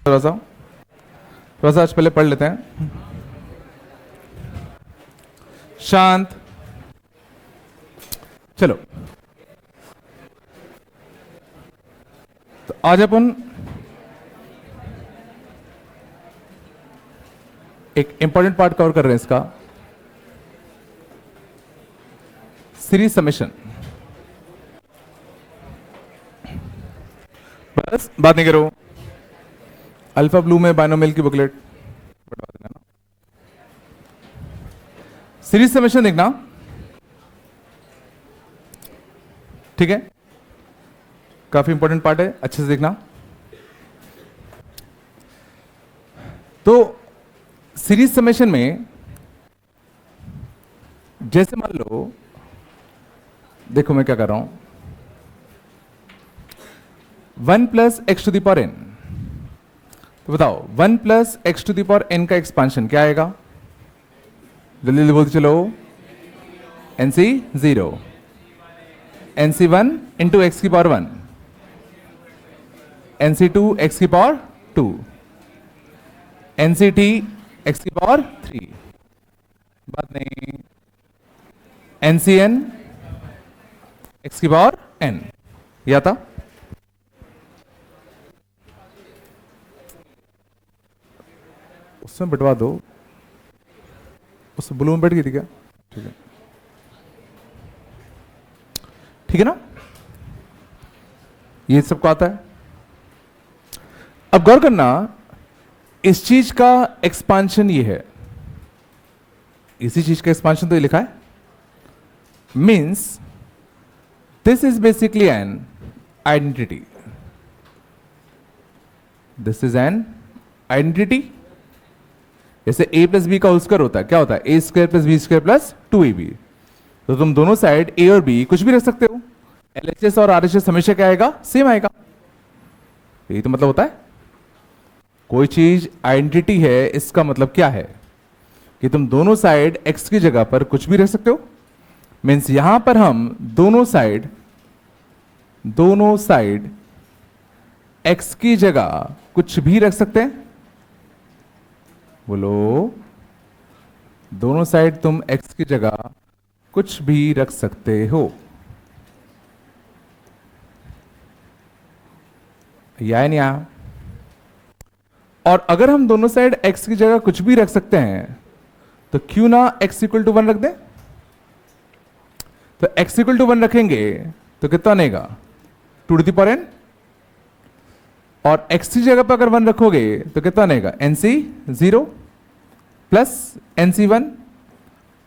थोड़ा सा आज पहले पढ़ लेते हैं। शांत। चलो, तो आज अपन एक इंपॉर्टेंट पार्ट कवर कर रहे हैं इसका, सीरीज समेशन। बस बात नहीं करो, अल्फा ब्लू में बाइनोमियल की बुकलेट बढ़वा देना ना। सीरीज समेशन देखना, ठीक है, काफी इंपॉर्टेंट पार्ट है, अच्छे से देखना। तो सीरीज समेशन में जैसे मान लो, देखो मैं क्या कर रहा हूं, 1 plus x to the power n, तो बताओ 1 plus x to the power n का एक्सपांशन क्या आएगा? जल्दी जल्दी बोलते चलो। एनसी 0, एनसी 1 इंटू एक्स की पावर 1, एनसी 2 एक्स की पावर 2, एनसी टी एक्स की पावर 3, बात नहीं, एनसी एन एक्स की पावर एन, या था? उसमें बटवा दो, उसमें ब्लू में बैठ गई थी क्या? ठीक है, ठीक है ना, ये सबको आता है। अब गौर करना, इस चीज का एक्सपांशन ये है, इसी चीज का एक्सपांशन तो ये लिखा है, means this is basically an identity, this is an identity. जैसे a प्लस बी का होल स्क्वायर होता है, क्या होता है? A square plus B square plus 2ab। तो तुम दोनों साइड a और b कुछ भी रख सकते हो, LHS और RHS हमेशा क्या आएगा? सेम आएगा। यही तो मतलब होता है, कोई चीज आइडेंटिटी है, इसका मतलब क्या है कि तुम दोनों साइड x की जगह पर कुछ भी रख सकते हो। मीन्स यहां पर हम दोनों साइड x की जगह कुछ भी रख सकते हैं। बोलो, दोनों साइड तुम x की जगह कुछ भी रख सकते हो, या नहीं आया? और अगर हम दोनों साइड x की जगह कुछ भी रख सकते हैं, तो क्यों ना x इक्वल टू 1 रख दें? तो x इक्वल टू 1 रखेंगे तो कितना बनेगा? 2 टू द पावर n, और x की जगह पर अगर 1 रखोगे तो कितना बनेगा? nc 0 plus nc 1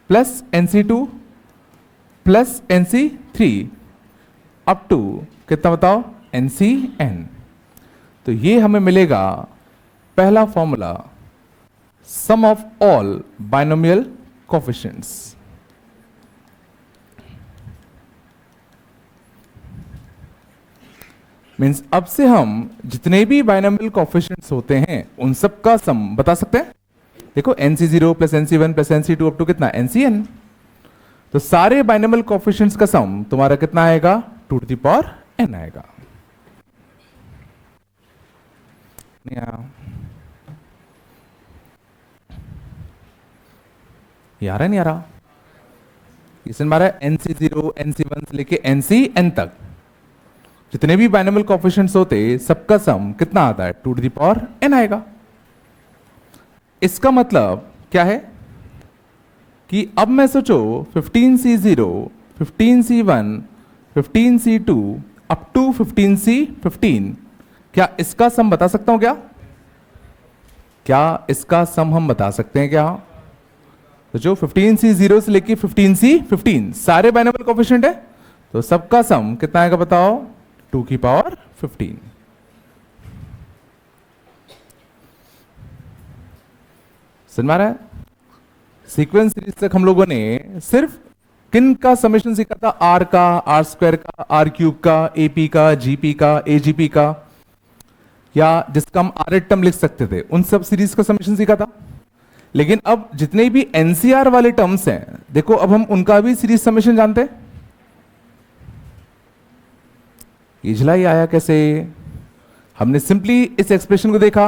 plus nc 2 plus nc 3 up to कितना बताओ? nc n। तो ये हमें मिलेगा पहला formula, sum of all binomial coefficients. Means अब से हम जितने भी बाइनोमियल कोफिशिएंट्स होते हैं उन सब का सम बता सकते हैं। देखो nc 0 plus nc 1 plus nc 2 up to कितना? nc n। तो सारे बाइनोमियल कोफिशिएंट्स का सम तुम्हारा कितना आएगा? 2 टू द पावर n आएगा। ये आ रहा है नहीं आ रहा? इसमें हमारा nc 0 nc 1 से लेके nc n तक जितने भी बाइनोमियल कोफिशिएंट्स होते सबका सम कितना आता है? 2 टू द पावर n आएगा। इसका मतलब क्या है कि अब मैं सोचो 15c0 15c1 15c2 up to 15c15, क्या इसका सम बता सकता हूं? क्या इसका सम हम बता सकते हैं क्या? तो जो 15c0 से लेके 15c15 सारे बाइनोमियल कोफिशिएंट है, तो सबका सम कितना आएगा बताओ? 2 की पावर 15। समझ में आ रहा है? सीक्वेंस सीरीज तक हम लोगों ने सिर्फ किन का समेशन सीखा था? आर का, आर स्क्वायर का, आर क्यूब का, एपी का, जीपी का, एजीपी का, या जिसका हम आर टर्म लिख सकते थे, उन सब सीरीज का समेशन सीखा था। लेकिन अब जितने भी एनसीआर वाले टर्म्स हैं, देखो अब हम उनका भी सीरीज समेशन जानते हैं। इजला ही आया कैसे? हमने सिंपली इस एक्सप्रेशन को देखा,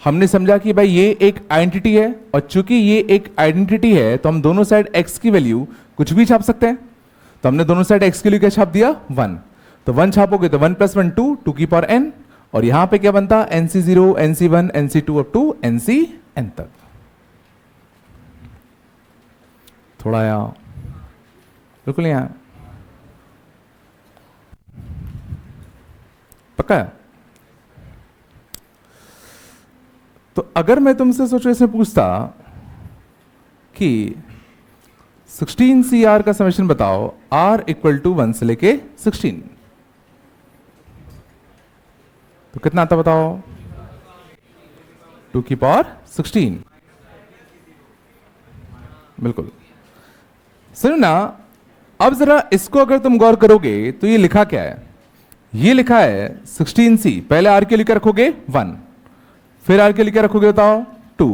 हमने समझा कि भाई ये एक आइडेंटिटी है, और चूंकि ये एक आइडेंटिटी है तो हम दोनों साइड x की वैल्यू कुछ भी छाप सकते हैं। तो हमने दोनों साइड x के लिए क्या छाप दिया, 1। तो 1 छापोगे तो 1 + 1 2, 2 की पावर n, और यहां पे क्या बनता, nc0 nc1 nc2 up to ncn तक। थोड़ा यहां बिल्कुल यहां पक्का है। तो अगर मैं तुमसे सोचो इसमें पूछता कि 16CR का समेशन बताओ, R = 1 से लेके 16, तो कितना आता बताओ, 2 की पावर 16। बिल्कुल सुनो ना, अब जरा इसको अगर तुम गौर करोगे तो ये लिखा क्या है, ये लिखा है 16C, पहले R के लिए क्या रखोगे 1, फिर R के लिए क्या रखोगे बताओ 2,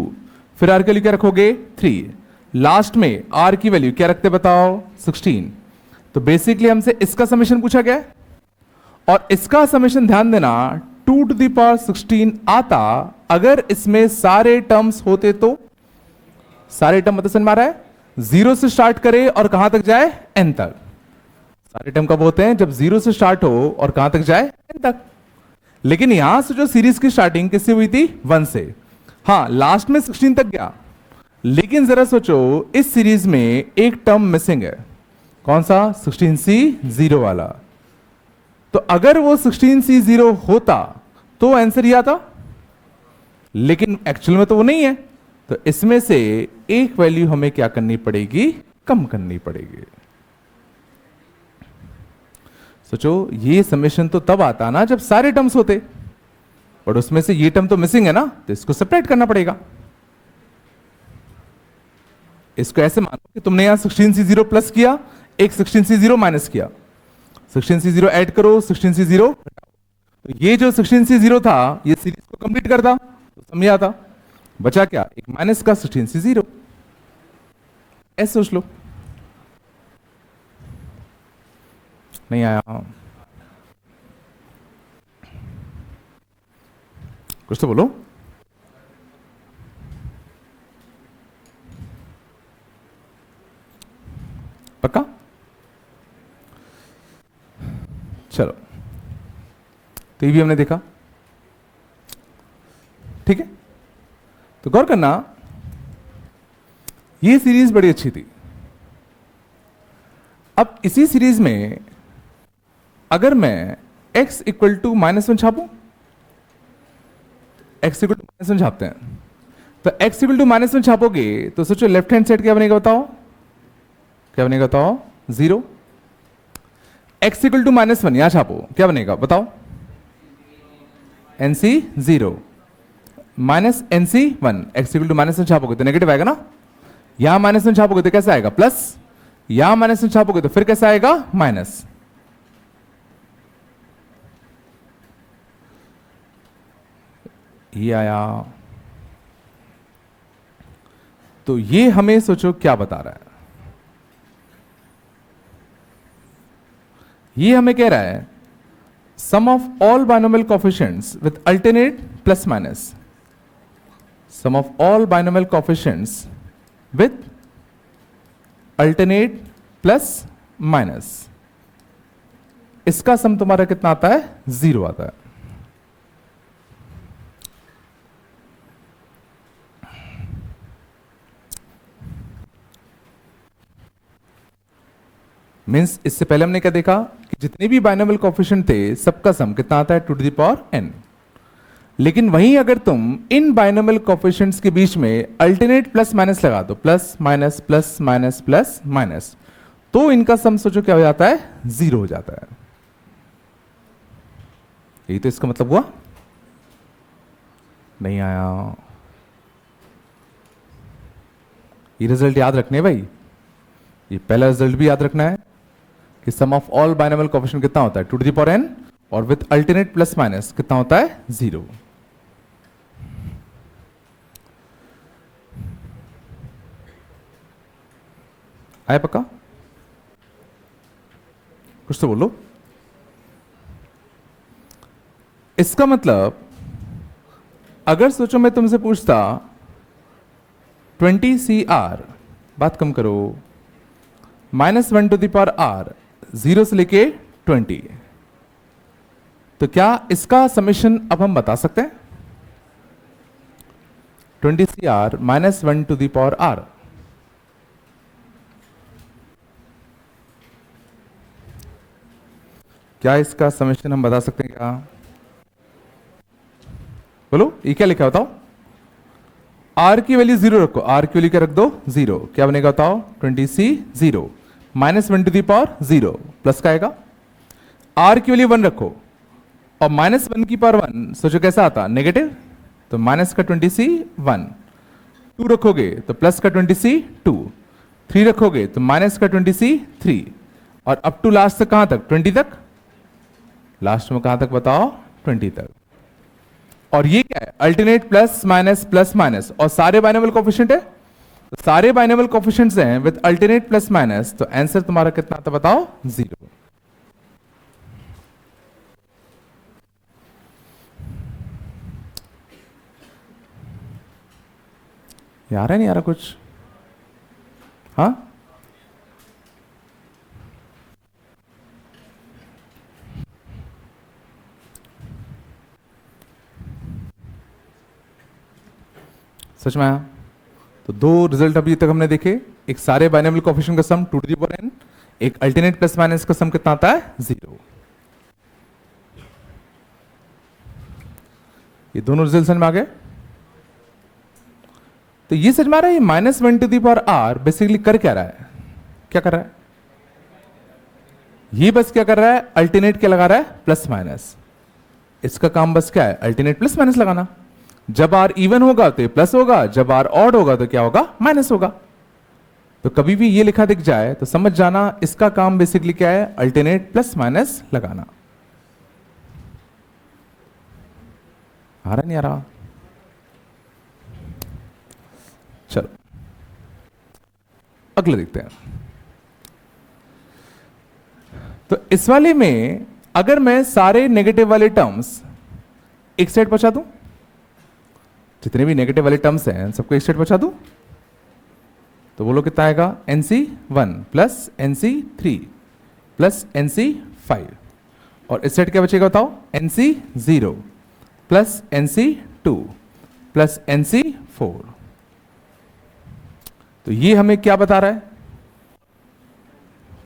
फिर R के लिए क्या रखोगे 3, लास्ट में R की वैल्यू क्या रखते बताओ 16। तो बेसिकली हमसे इसका समेशन पूछा गया है, और इसका समेशन ध्यान देना 2 to the power 16 आता अगर इसमें सारे टर्म्स होते। तो सारे टर्म मतलब समझ में आ रहा है, 0 से स्टार्ट करे और कहां तक जाए, n तक। सारे टर्म कब होते हैं, जब 0 से स्टार्ट हो और कहां तक जाए, n तक। लेकिन यहां से जो सीरीज की स्टार्टिंग किससे हुई थी, 1 से। हाँ लास्ट में 16 तक गया, लेकिन जरा सोचो इस सीरीज में एक टर्म मिसिंग है, कौन सा, 16C0 वाला। तो अगर वो 16C0 होता तो आंसर ये आता, लेकिन एक्चुअल में तो वो नहीं है। तो इसमें से एक वैल्यू हमें क्या करनी पड़ेगी, कम करनी पड़ेगी। सोचो ये समेशन तो तब आता ना जब सारे टर्म्स होते, और उसमें से ये टर्म तो मिसिंग है ना, तो इसको सेपरेट करना पड़ेगा। इसको ऐसे मानो कि तुमने यहां 16C0 प्लस किया, एक 16C0 माइनस किया, 16C0 ऐड करो, 16C0 तो ये जो 16C0 था ये सीरीज को कंप्लीट करता, तो समझ आता, बचा क्या, एक माइनस का 16C0। ऐसे सोच लो, नहीं आया, कुछ तो बोलो। पक्का, चलो तो ये भी हमने देखा, ठीक है। तो गौर करना, ये सीरीज बड़ी अच्छी थी। अब इसी सीरीज में अगर मैं x = -1 छापूं, x = -1 छापते हैं, तो x = -1 छापोगे तो सोचो लेफ्ट हैंड साइड क्या बनेगा बताओ, क्या बनेगा बताओ, 0। x = -1 यहां छापो, क्या बनेगा बताओ, nc0 माइनस nc1। x = -1 छापोगे तो नेगेटिव आएगा ना, यहां -1 छापोगे तो कैसा आएगा, प्लस, यहां -1 छापोगे तो फिर कैसा आएगा, माइनस। ये आया। तो ये हमें सोचो क्या बता रहा है, ये हमें कह रहा है sum of all binomial coefficients with alternate plus minus, sum of all binomial coefficients with alternate plus minus, इसका सम तुम्हारा कितना आता है, 0 आता है। मीन्स इससे पहले हमने क्या देखा कि जितने भी बाइनोमियल कोएफिशिएंट थे सबका सम कितना आता है, 2 to the power n। लेकिन वहीं अगर तुम इन बाइनोमियल कोएफिशिएंट्स के बीच में अल्टरनेट प्लस माइनस लगा दो, plus minus plus minus plus minus, तो इनका सम सोचो क्या हो जाता है, 0 हो जाता है। यही तो इसका मतलब हुआ, नहीं आया। ये रिजल्ट याद रखने भाई, ये पहला रिजल्ट भी याद रखना है कि सम ऑफ ऑल बाइनोमियल कोएफिशिएंट कितना होता है, 2 to the power n, और विद अल्टरनेट प्लस माइनस कितना होता है, 0। आया पक्का, कुछ तो बोलो। इसका मतलब अगर सोचो मैं तुमसे पूछता 20 CR, बात कम करो, -1 टू द पावर R, 0 से लेके 20, तो क्या इसका समेशन अब हम बता सकते हैं? 20 CR -1 to the power R, क्या इसका समेशन हम बता सकते हैं क्या? बोलो, ये क्या लिखा बताओ? R की वैल्यू 0 रखो, R की वैल्यू क्या रख दो? 0, क्या बनेगा बताओ? 20C 0 -1 to the power 0 plus का आएगा, R की वैल्यू 1 रखो और -1 की पावर 1, सोचो कैसा आता? नेगेटिव, तो माइनस का 20C 1, 2 रखोगे तो प्लस का 20C 2, 3 रखोगे तो माइनस का 20C 3, और अप टू लास्ट तक कहां तक? 20 तक। लास्ट में कहां तक बताओ? 20 तक। और ये क्या है? अल्टरनेट प्लस माइनस, और सारे बाइनोमियल कोएफिशिएंट है, तो सारे बाइनोमियल कोएफिशिएंट्स हैं विद अल्टरनेट प्लस माइनस, तो आंसर तुम्हारा कितना आता बताओ? 0। यार है नहीं यार कुछ? हाँ, सच में आया? तो दो रिजल्ट अभी तक हमने देखे, एक सारे बाइनोमियल कोएफिशिएंट का सम 2 टू द पावर n, एक अल्टरनेट प्लस माइनस का सम कितना आता है? 0। ये दोनों रिजल्ट समझ में आ गए? तो ये समझ में आ रहा है, -1 टू द पावर R बेसिकली कर क्या रहा है? क्या कर रहा है? ये बस क्या कर रहा है? अल्टरनेट क्या लगा रहा है? Plus minus. इसका काम बस क्या है? अल्टरनेट प्लस माइनस लगाना। जब R इवन होगा तो ये प्लस होगा, जब R ऑड होगा तो क्या होगा? माइनस होगा। तो कभी भी ये लिखा दिख जाए तो समझ जाना इसका काम बेसिकली क्या है? अल्टरनेट प्लस माइनस लगाना। आ रहा नहीं आ रहा? चलो अगले देखते हैं। तो इस वाले में अगर मैं सारे नेगेटिव वाले टर्म्स एक साइड पहुंचा दूं, जितने भी नेगेटिव वाले टर्म्स हैं सबको एक साइड पहुंचा दूं, तो बोलो कितना आएगा? NC1 plus NC3 plus NC5, और इस साइड क्या बचेगा बताओ? NC0 plus NC2 plus NC4। तो ये हमें क्या बता रहा है?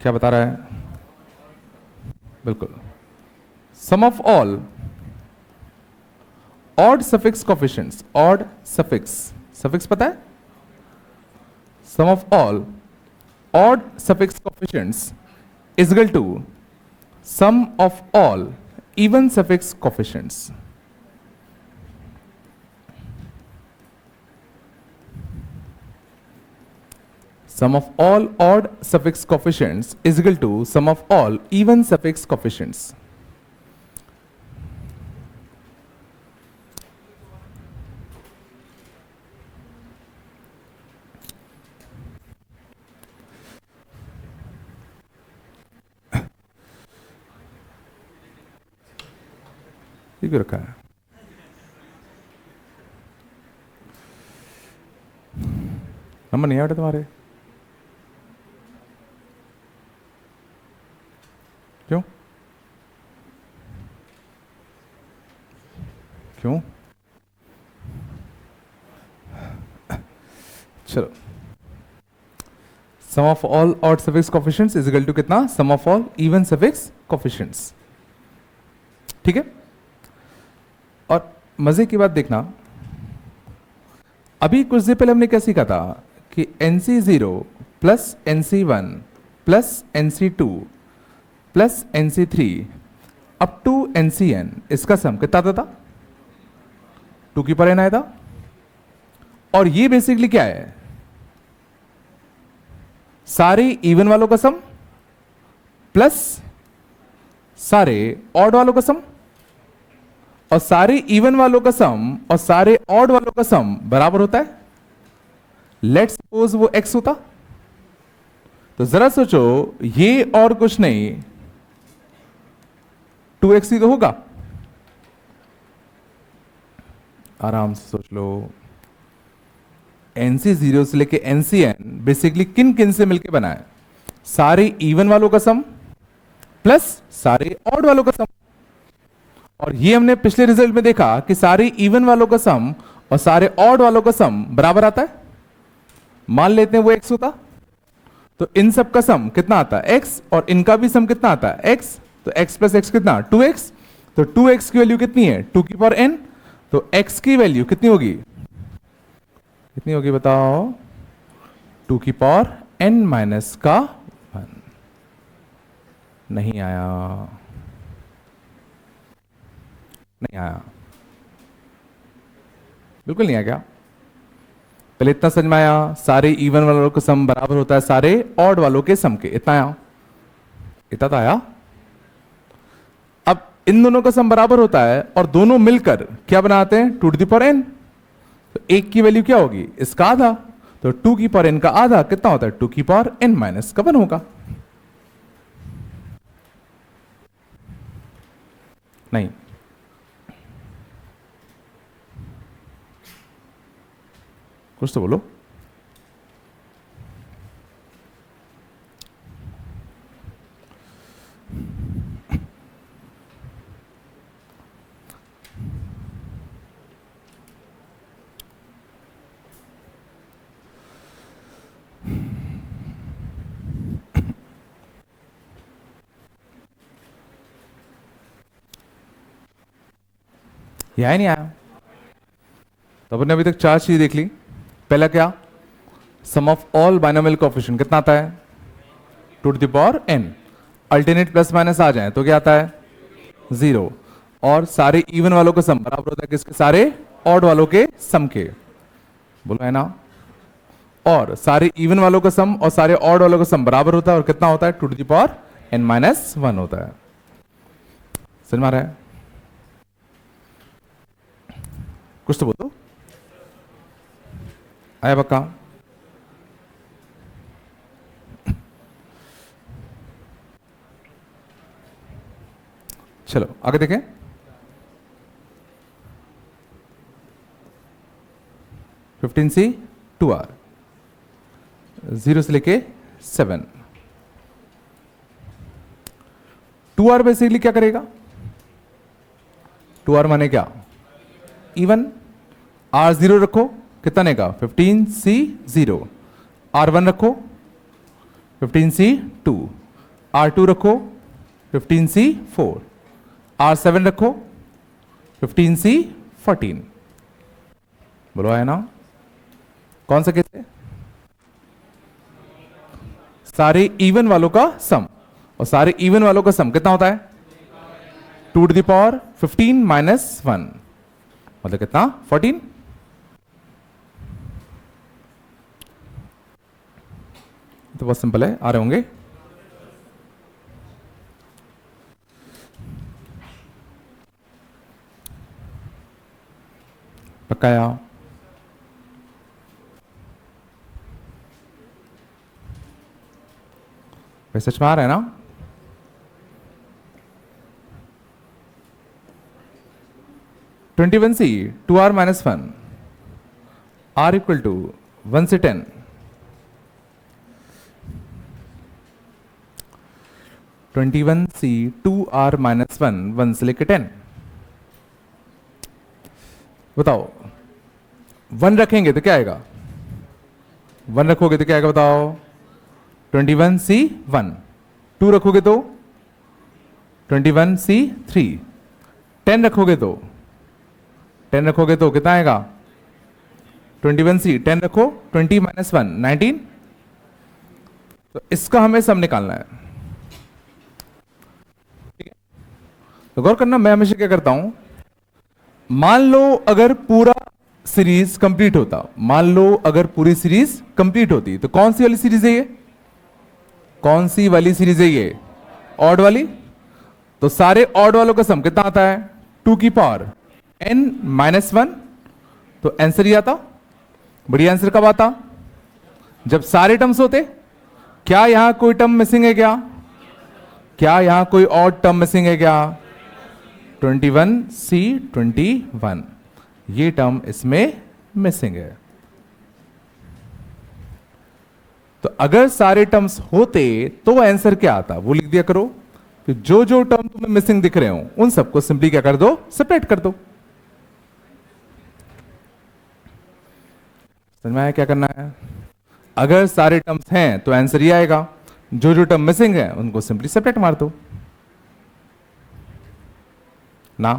क्या बता रहा है? बिल्कुल, sum of all odd suffix coefficients, odd suffix पता है? Sum of all odd suffix coefficients is equal to sum of all even suffix coefficients. Sum of all odd suffix coefficients is equal to sum of all even suffix coefficients. ये क्यों रखा है? Number नहीं आया तुम्हारे? क्यों? क्यों? चलो, sum of all odd suffix coefficients is equal to कितना? Sum of all even suffix coefficients. ठीक है? और मजे की बात देखना, अभी कुछ देर पहले हमने क्या सीखा था कि NC0 plus NC1 plus NC2 plus NC3 up to NCN, इसका सम कितना आता था? 2 की पावर n आया था। और ये बेसिकली क्या है? सारे इवन वालों का सम प्लस सारे ऑड वालों का सम, और सारे इवन वालों का सम और सारे ऑड वालों का सम बराबर होता है। लेट्स सपोज वो x होता, तो जरा सोचो ये और कुछ नहीं 2x ही तो होगा। आराम से सोच लो। एनसी 0 से लेके एनसीएन बेसिकली किन किन से मिलके बना है? सारे इवन वालों का सम प्लस सारे ऑड वालों का सम। और ये हमने पिछले रिजल्ट में देखा कि सारे इवन वालों का सम और सारे ऑड वालों का सम बराबर आता है। मान लेते हैं वो x होता, तो इन सब का सम कितना आता है? x, और इनका भी सम कितना आता है? x। तो x प्लस x कितना? 2x। तो 2x की वैल्यू कितनी है? 2 की पावर n। तो x की वैल्यू कितनी होगी? कितनी होगी बताओ? 2 की पावर n माइनस का 1। नहीं आया, नहीं आया, बिल्कुल नहीं आया। क्या पहले इतना समझ में आया? सारे इवन वालों का सम बराबर होता है सारे ऑड वालों के सम के। इतना आया? इतना तो आया। अब इन दोनों का सम बराबर होता है और दोनों मिलकर क्या बनाते हैं? 2 टू द पावर n। तो एक की वैल्यू क्या होगी? इसका आधा। तो 2 की पावर n का आधा कितना होता है? 2 की पावर n माइनस का 1 होगा। नहीं, कुछ तो बोलो। ये आया नहीं आया? तो अपन ने अभी तक 4 चीज देख ली। पहला क्या? Sum of all binomial coefficient कितना आता है? 2 to the power n। Alternate plus minus आ जाए तो क्या आता है? 0। और सारे इवन वालों का सम बराबर होता है किसके? सारे ऑड वालों के सम के। बोलो है ना? और सारे इवन वालों का सम और सारे ऑड वालों का सम बराबर होता है और कितना होता है? 2 to the power n minus 1 होता है। समझ में आ रहा है? कुछ तो बोलो। आया पक्का? चलो आगे देखें। फिफ्टीन सी 2r 0 से लेके 7। 2r बेसिकली क्या करेगा? 2r माने क्या? इवन। r 0 रखो, कितना नेगा? 15c 0। r1 रखो 15c 2। r2 रखो 15c 4। r7 रखो 15c 14। बोलो है ना? कौन सा केस है? सारे इवन वालों का सम, और सारे इवन वालों का सम कितना होता है? 2 टू द पावर 15 माइनस 1, मतलब कितना? 14। तो बहुत सिंपल है, आ रहे होंगे। पक्का? वैसे सच में आ रहा है ना? Twenty 21c 2r minus 1 r equal to 1 से 10। 21c 2r माइनस 1 1 से लेके 10। बताओ 1 रखेंगे तो क्या आएगा? 1 रखोगे तो क्या आएगा बताओ? 21c 1। 2 रखोगे तो 21c 3। 10 रखोगे तो 10 रखोगे तो कितना आएगा? 21c 10 रखो 20 माइनस 1 19। तो इसका हमें सम निकालना है। ठीक है, तो गौर करना, मैं हमेशा क्या करता हूं, मान लो अगर पूरा सीरीज कंप्लीट होता, मान लो अगर पूरी सीरीज कंप्लीट होती, तो कौन सी वाली सीरीज है ये? कौन सी वाली सीरीज है ये? ऑड वाली। तो सारे ऑड वालों का सम कितना आता है? 2 की पावर n माइनस 1। तो आंसर ही आता। बढ़िया आंसर कब आता? जब सारे टर्म्स होते। क्या यहां कोई टर्म मिसिंग है क्या? क्या यहां कोई ऑड टर्म मिसिंग है क्या? 21c 21, ये टर्म इसमें मिसिंग है। तो अगर सारे टर्म्स होते तो आंसर क्या आता वो लिख दिया करो। तो जो जो टर्म तुम्हें मिसिंग दिख रहे हो उन सबको सिंपली क्या कर दो, सेपरेट कर दो। समझ में आया क्या करना है? अगर सारे टर्म्स हैं तो आंसर ये आएगा, जो जो टर्म मिसिंग है उनको सिंपली सेपरेट मार दो ना।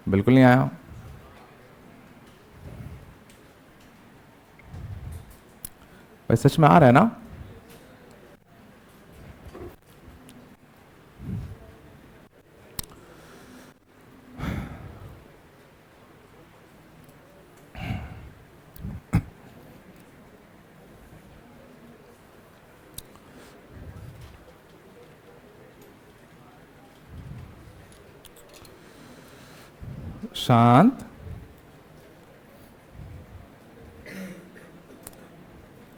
बिल्कुल नहीं आया। भाई सच में आ रहा है ना? शांत,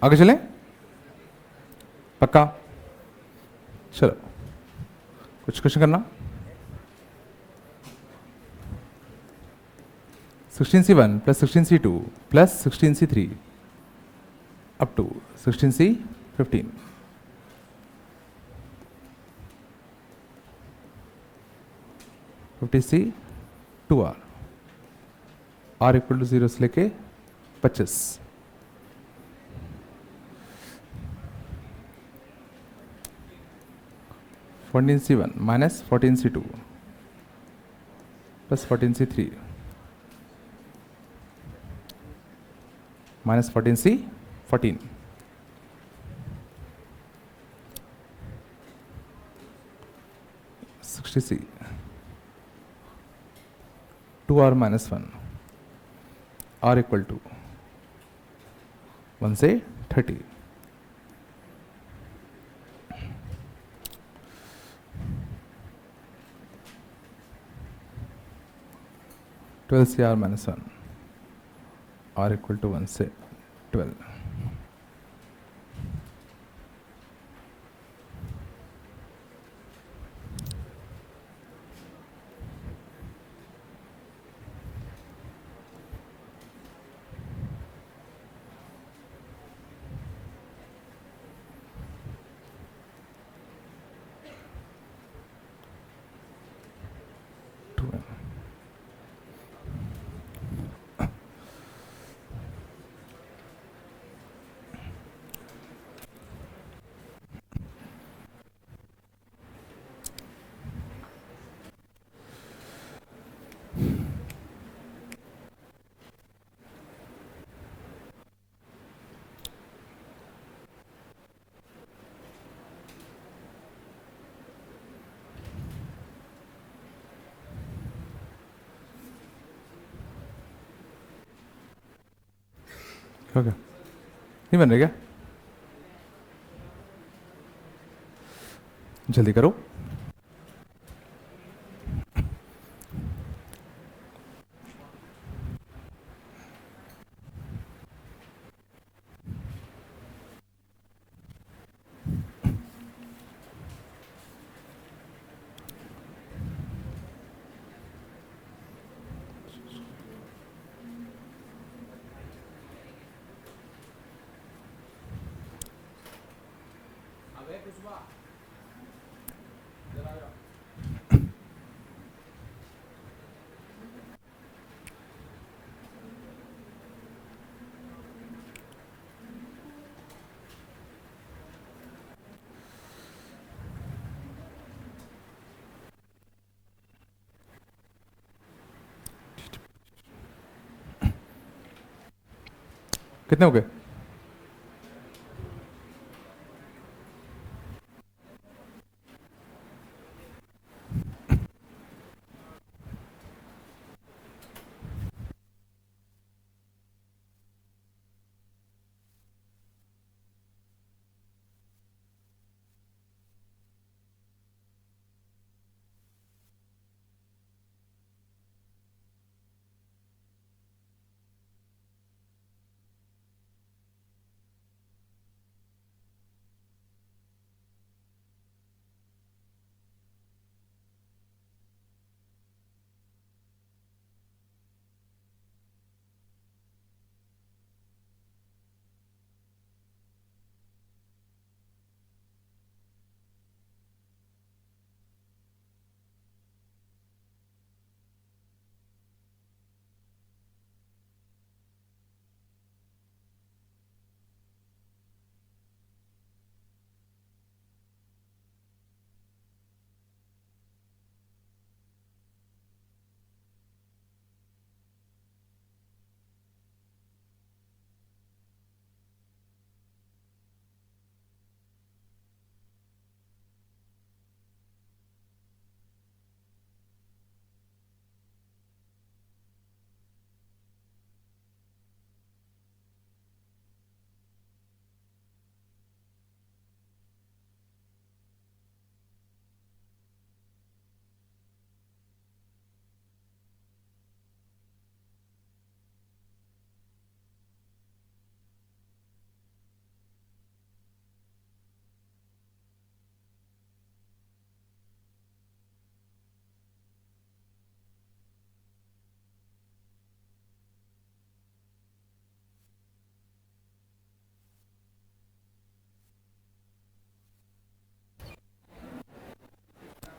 आगे चलें? पक्का? चलो कुछ क्वेश्चन करना। 16C1 plus 16C2 plus 16C3 up to 16C15 50C2R R equal to 0 से लेके 25। (14C1 minus 14C2 plus 14C3 minus 14C14 60C 2R minus 1 R equal to 1 से 30। Twelve C R minus 1 R equal to 1 से 12। हो गया? नहीं बन रहा क्या? जल्दी करो। कितने हो गए?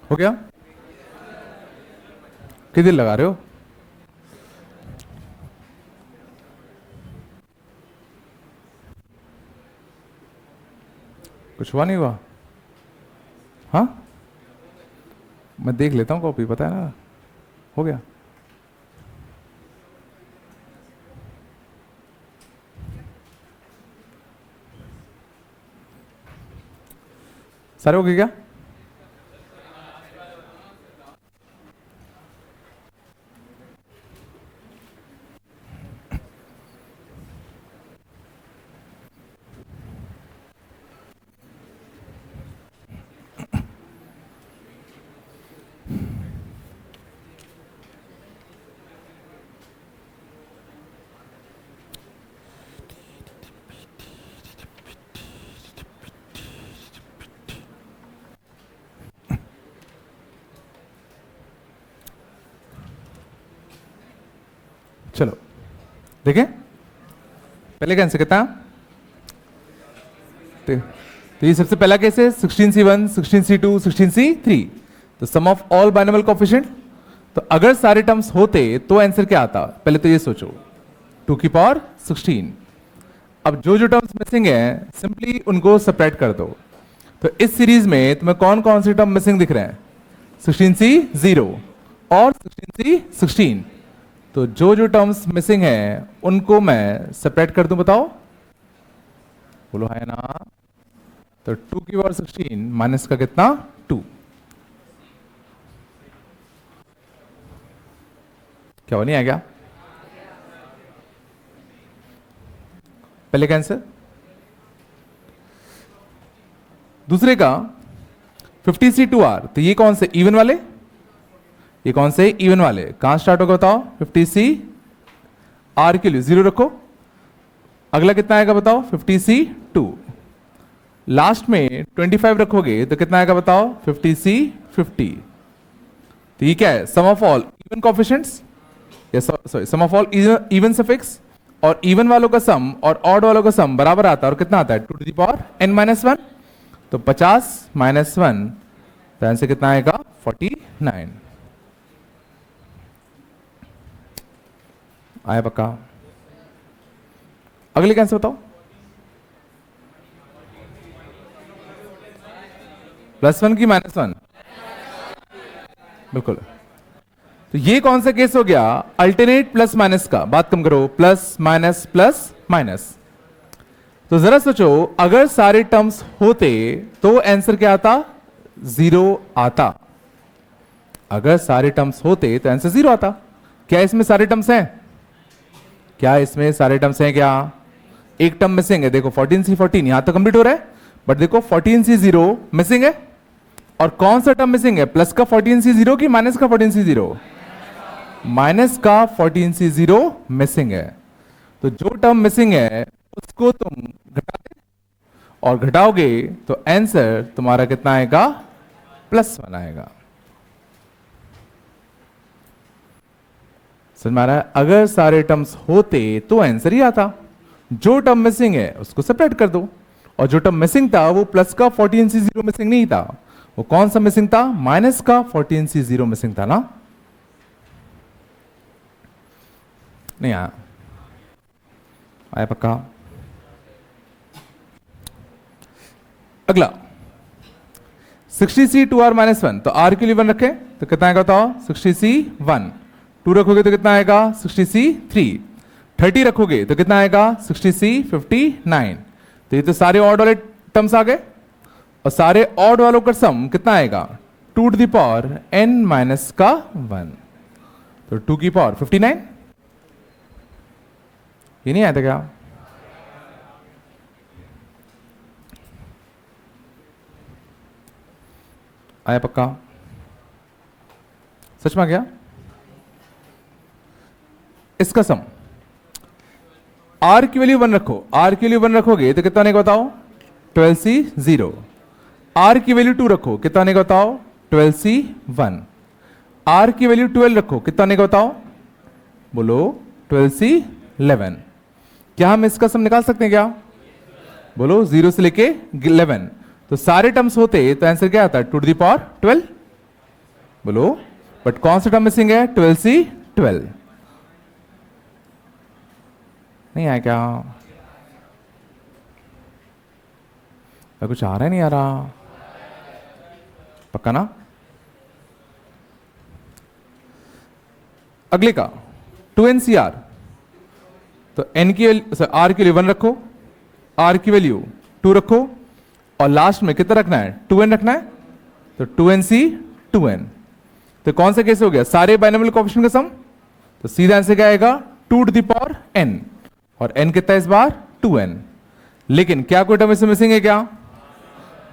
हो गया? कितनी देर लगा रहे हो? कुछ हुआ नहीं हुआ? हाँ, मैं देख लेता हूँ कॉपी, पता है ना। हो गया? सारे हो गए क्या? चलो देखें, पहले का आंसर कितना? तो ये सबसे पहला केस है 16C1, 16C2, 16C3। तो सम ऑफ ऑल बाइनोमियल कोएफिशिएंट। तो अगर सारे टर्म्स होते तो आंसर क्या आता? पहले तो ये सोचो, 2 की पावर 16। अब जो जो टर्म्स मिसिंग है सिंपली उनको सबट्रैक्ट कर दो। तो इस सीरीज में तुम्हें कौन कौन से टर्म मिसिंग दिख रहे हैं? 16C 0 और 16C 16। तो जो जो टर्म्स मिसिंग है उनको मैं सेपरेट कर दूं, बताओ, बोलो है ना। तो 2 की पावर 16 माइनस का कितना? 2। क्या वो नहीं आएगा? पहले का आंसर। दूसरे का 50C2R। तो ये कौन से इवन वाले? ये कौन से इवन वाले? कहां स्टार्ट होगा बताओ? 50C, R के लिए 0 रखो। अगला कितना आएगा बताओ? 50C2। लास्ट में 25 रखोगे तो कितना आएगा बताओ? 50C50। तो ये क्या है? Sum of all even coefficients, sorry sum of all even suffix, और इवन वालों का सम और ऑड वालों का सम बराबर आता है। और कितना आता है? 2 टू द पावर n-1। तो 50 - 1, तो आंसर कितना आएगा? 49 आया पक्का? अगले का आंसर बताओ। +1 की -1? बिल्कुल। तो ये कौन सा केस हो गया? अल्टरनेट प्लस माइनस का। बात कम करो, प्लस माइनस प्लस माइनस। तो जरा सोचो, अगर सारे टर्म्स होते तो आंसर क्या आता? 0 आता। अगर सारे टर्म्स होते तो आंसर 0 आता। क्या इसमें सारे टर्म्स हैं? क्या इसमें सारे टर्म्स हैं क्या? एक टर्म मिसिंग है, देखो 14C14 यहां तो कंप्लीट हो रहा है, बट देखो 14C0 मिसिंग है। और कौन सा टर्म मिसिंग है? प्लस का 14C0 की माइनस का 14C0? माइनस का 14C0 मिसिंग है। तो जो टर्म मिसिंग है उसको तुम घटा दे, और घटाओगे तो आंसर तुम्हारा कितना आएगा? +1 आएगा। समझ में आ रहा है? अगर सारे टर्म्स होते तो आंसर ही आता। जो टर्म मिसिंग है उसको सेपरेट कर दो, और जो टर्म मिसिंग था वो प्लस का 14C0 मिसिंग नहीं था। वो कौन सा मिसिंग था? माइनस का 14C0 मिसिंग था ना। नहीं आया? आया पक्का? अगला 60C2R -1। तो R के लिए 1 रखें तो कितना आएगा बताओ? 60C1। 2 रखोगे तो कितना आएगा? 60C3। 30 रखोगे तो कितना आएगा? 60C59। तो ये तो सारे ऑड वाले टर्म्स आ गए, और सारे ऑड वालों का सम कितना आएगा? 2 टू द पावर n-1। तो 2 की पावर 59। ये नहीं आया था क्या? आया पक्का? सच में क्या? इसका सम R की वैल्यू 1 रखो। R की वैल्यू 1 रखोगे तो कितना आएगा बताओ? 12C0। R की वैल्यू 2 रखो, कितना आएगा बताओ? 12C1। R की वैल्यू 12 रखो, कितना आएगा बताओ? बोलो 12C11। क्या हम इसका सम निकाल सकते हैं क्या? बोलो 0 से लेके 11। तो सारे टर्म्स होते तो आंसर क्या आता? 2 टू द पावर 12। बोलो, बट कौन सा टर्म मिसिंग है? 12C 12। नहीं आया क्या? कुछ आ रहा है नहीं आ रहा? पक्का ना? अगले का 2NCR, तो n की वैल्यू r की वैल्यू 1 रखो, r की वैल्यू 2 रखो, और लास्ट में कितना रखना है? 2n रखना है, तो 2NC 2n। तो कौन सा केस हो गया? सारे बाइनोमियल कोएफिशिएंट का सम। तो सीधा आंसर क्या आएगा? 2 टू द पावर n, और n कितना इस बार? 2n। लेकिन क्या कोई टर्म इसमें मिसिंग है क्या?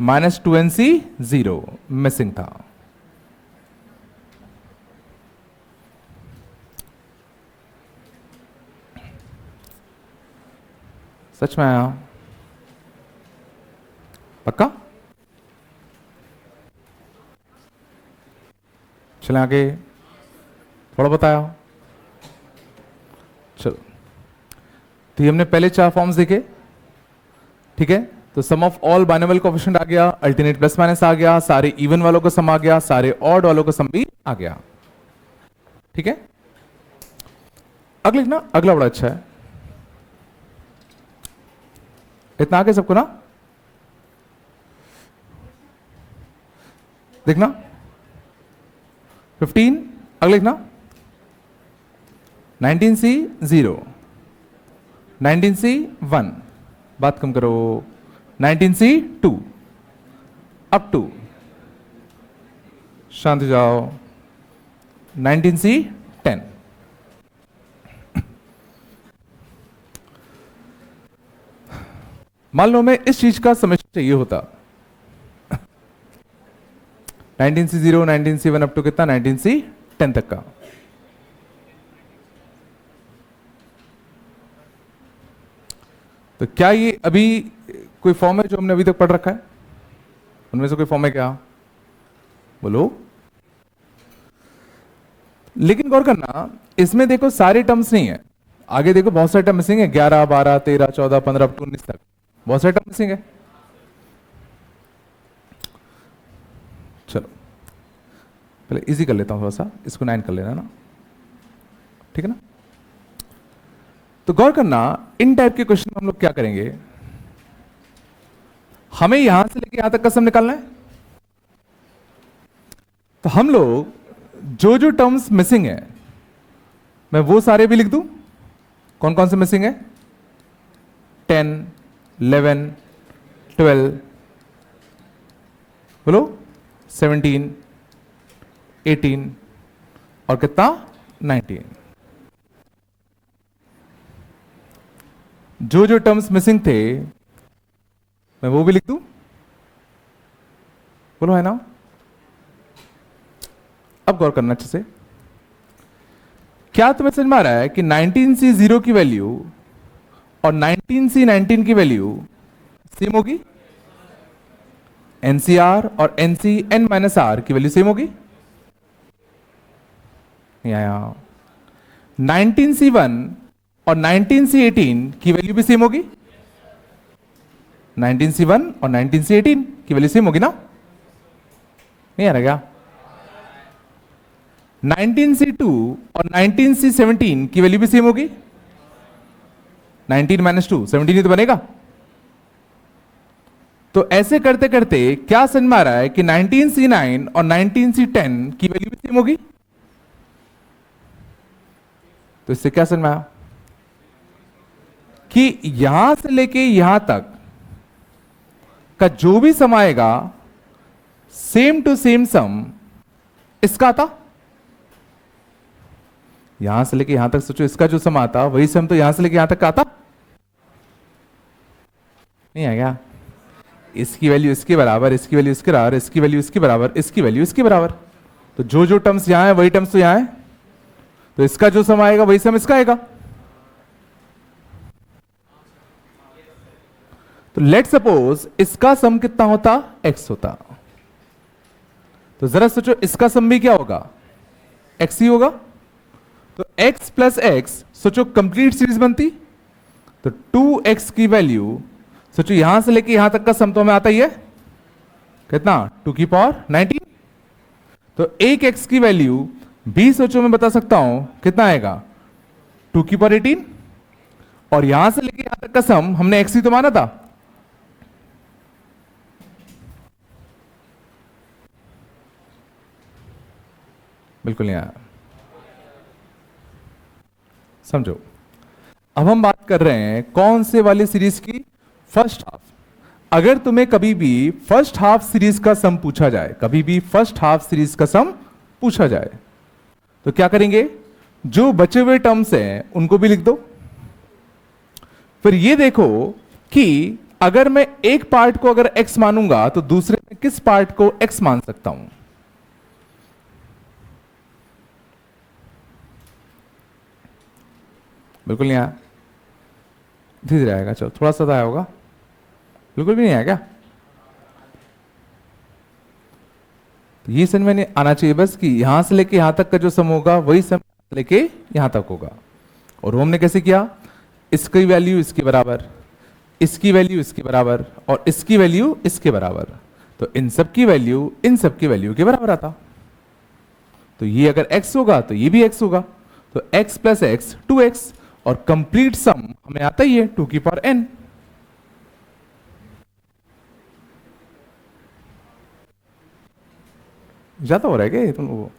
-2NC 0 मिसिंग था। सच में आया? पक्का? चले आगे, थोड़ा बताया। चलो, तो हमने पहले 4 फॉर्म्स देखे, ठीक है। तो सम ऑफ ऑल बाइनोमियल कोएफिशिएंट आ गया, अल्टरनेट प्लस माइनस आ गया, सारे इवन वालों का सम आ गया, सारे ऑड वालों का सम भी आ गया, ठीक है। अगले ना, अगला बड़ा अच्छा है, इतना आगे सबको ना देखना। 15 अगले लिखना, 19C 0, 19C 1, बात कम करो, 19C 2, अप टू, शांति जाओ, 19C 10। मान लो मैं इस चीज का समेशन चाहिए होता, 19C 0, 19C 1 अप टू कितना? 19C 10 तक का। तो क्या ये अभी कोई फॉर्म है जो हमने अभी तक पढ़ रखा है? उनमें से कोई फॉर्म है क्या? बोलो। लेकिन गौर करना, इसमें देखो सारे टर्म्स नहीं है, आगे देखो बहुत सारे टर्म मिसिंग है, 11, 12, 13, 14, 15 अप टू 19 तक बहुत सारे टर्म मिसिंग है। चलो पहले इजी कर लेता हूं थोड़ा सा, इसको 9 कर लेना ना, ठीक है ना। तो गौर करना, इन टाइप के क्वेश्चन हम लोग क्या करेंगे, हमें यहां से लेके यहां तक का सम निकालना है। तो हम लोग जो जो टर्म्स मिसिंग है मैं वो सारे भी लिख दूं। कौन कौन से मिसिंग है? 10, 11, 12, बोलो, 17, 18 और कितना? 19। जो जो टर्म्स मिसिंग थे मैं वो भी लिख दूं, बोलो, है ना। अब गौर करना अच्छे से, क्या तुम्हें समझ में आ रहा है कि 19C 0 की वैल्यू और 19C 19 की वैल्यू सेम होगी? NCR और NC n-r की वैल्यू सेम होगी? नहीं आया। 19C 1 और 19C 18 की वैल्यू भी सेम होगी? 19C 1 और 19C 18 की वैल्यू सेम होगी ना? नहीं आ रहा क्या? 19C 2 और 19C 17 की वैल्यू भी सेम होगी? 19 - 2 17 ही तो बनेगा। तो ऐसे करते करते क्या समझ में आ रहा है कि 19C 9 और 19C 10 की वैल्यू भी सेम होगी? तो इससे क्या समझ में आया कि यहां से लेके यहां तक का जो भी सम आएगा सेम टू सेम सम इसका आता। यहां से लेके यहां तक सोचो, इसका जो सम आता वही सम तो यहां से लेके यहां तक का आता। नहीं है क्या? इसकी वैल्यू इसके बराबर, इसकी वैल्यू इसके बराबर, इसकी वैल्यू इसके बराबर, इसकी वैल्यू इसके बराबर। तो जो जो टर्म्स यहां है वही टर्म्स तो यहां है, तो इसका जो सम आएगा वही सम इसका आएगा। तो लेट सपोज इसका सम कितना होता? x होता। तो जरा सोचो इसका सम भी क्या होगा? x ही होगा। तो x प्लस x सोचो कंप्लीट सीरीज बनती। तो 2x की वैल्यू सोचो यहां से लेके यहां तक का सम तो हमें आता ही है, कितना? 2 की पावर 19। तो एक x की वैल्यू 20 सोचो में बता सकता हूं कितना आएगा 2 की पावर 18 और यहां से लेके यहां तक का सम हमने x ही तो माना था। बिल्कुल नहीं आया, समझो। अब हम बात कर रहे हैं कौन से वाली सीरीज की, फर्स्ट हाफ। अगर तुम्हें कभी भी फर्स्ट हाफ सीरीज का सम पूछा जाए, कभी भी फर्स्ट हाफ सीरीज का सम पूछा जाए, तो क्या करेंगे, जो बचे हुए टर्म्स हैं उनको भी लिख दो। फिर ये देखो कि अगर मैं एक पार्ट को अगर x मानूंगा तो दूसरे में किस पार्ट को x मान सकता हूं। बिल्कुल नहीं आया, धीरे धीरे आएगा, चलो थोड़ा सा तो आया होगा। बिल्कुल भी नहीं आया क्या? तो ये समझ में नहीं आना चाहिए बस कि यहां से लेके यहां तक का जो सम होगा वही सम लेके यहां तक होगा। और वो हमने कैसे किया, इसकी वैल्यू इसके बराबर, इसकी वैल्यू इसके बराबर और इसकी वैल्यू इसके बराबर, तो इन सब की वैल्यू इन सब की वैल्यू के बराबर आता। तो ये अगर x होगा तो ये भी x होगा, तो x प्लस एक्स 2x और कंप्लीट सम हमें आता ही है 2 की पावर n। ज्यादा हो रहा है क्या ये तुम लोगों को?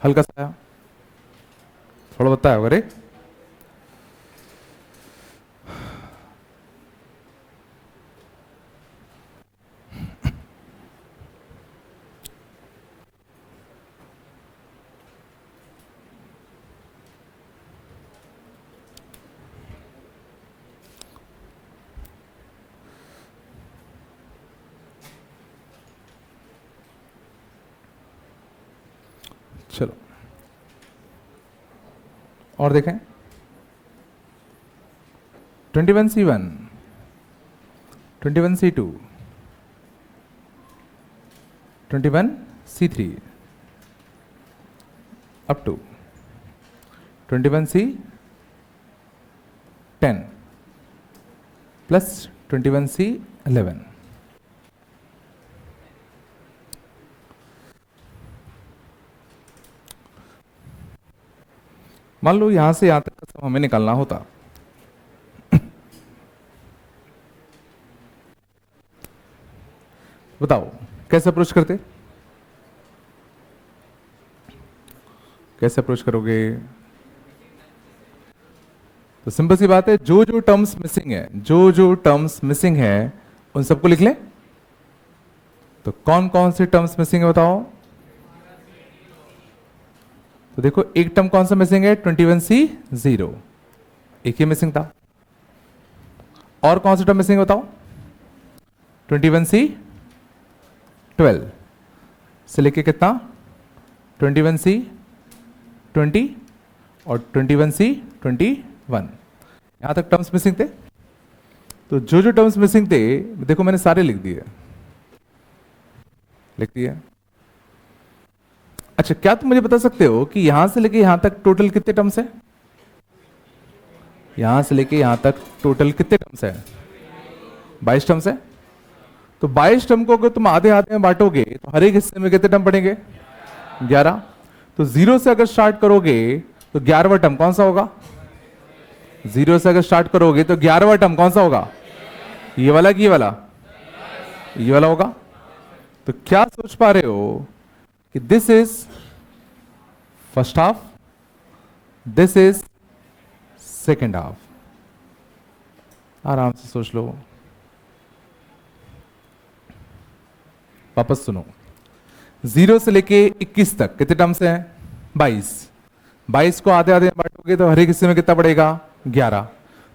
हल्का सा आया, थोड़ा बताया होगा रे। चलो और देखें, 21C1, 21C2, 21C3 up to 21C10 plus 21C11। मान लो यहां से यहां तक का सम हमें निकालना होता, बताओ कैसे अप्रोच करते, कैसे अप्रोच करोगे? तो सिंपल सी बात है, जो जो टर्म्स मिसिंग है, जो जो टर्म्स मिसिंग है उन सबको लिख लें। तो कौन कौन से टर्म्स मिसिंग है बताओ? तो देखो एक टर्म कौन सा मिसिंग है, 21C0, एक ही मिसिंग था। और कौन सा टर्म मिसिंग है बताओ? 21C12 से लेके कितना, 21C20 और 21C21, यहां तक टर्म्स मिसिंग थे। तो जो जो टर्म्स मिसिंग थे देखो मैंने सारे लिख दिए, लिख दिए। अच्छा क्या तुम मुझे बता सकते हो कि यहां से लेके यहां तक टोटल कितने टर्म्स है? यहां से लेके यहां तक टोटल कितने टर्म्स है? 22 टर्म्स है। तो 22 टर्म को अगर तुम आधे आधे में बांटोगे तो हर एक हिस्से में कितने टर्म पड़ेंगे? 11। तो 0 से अगर स्टार्ट करोगे तो 11वां टर्म कौन सा होगा? 0 से अगर स्टार्ट करोगे तो 11वां टर्म कौन सा होगा? ये वाला कि ये वाला? ये वाला होगा। तो क्या सोच पा रहे हो कि this is first half, this is second half. आराम से सोच लो, वापस सुनो। 0 से लेके 21 तक कितने टर्म्स हैं? 22। 22 को आधे आधे में बांटोगे तो हर एक हिस्से में कितना पड़ेगा? 11।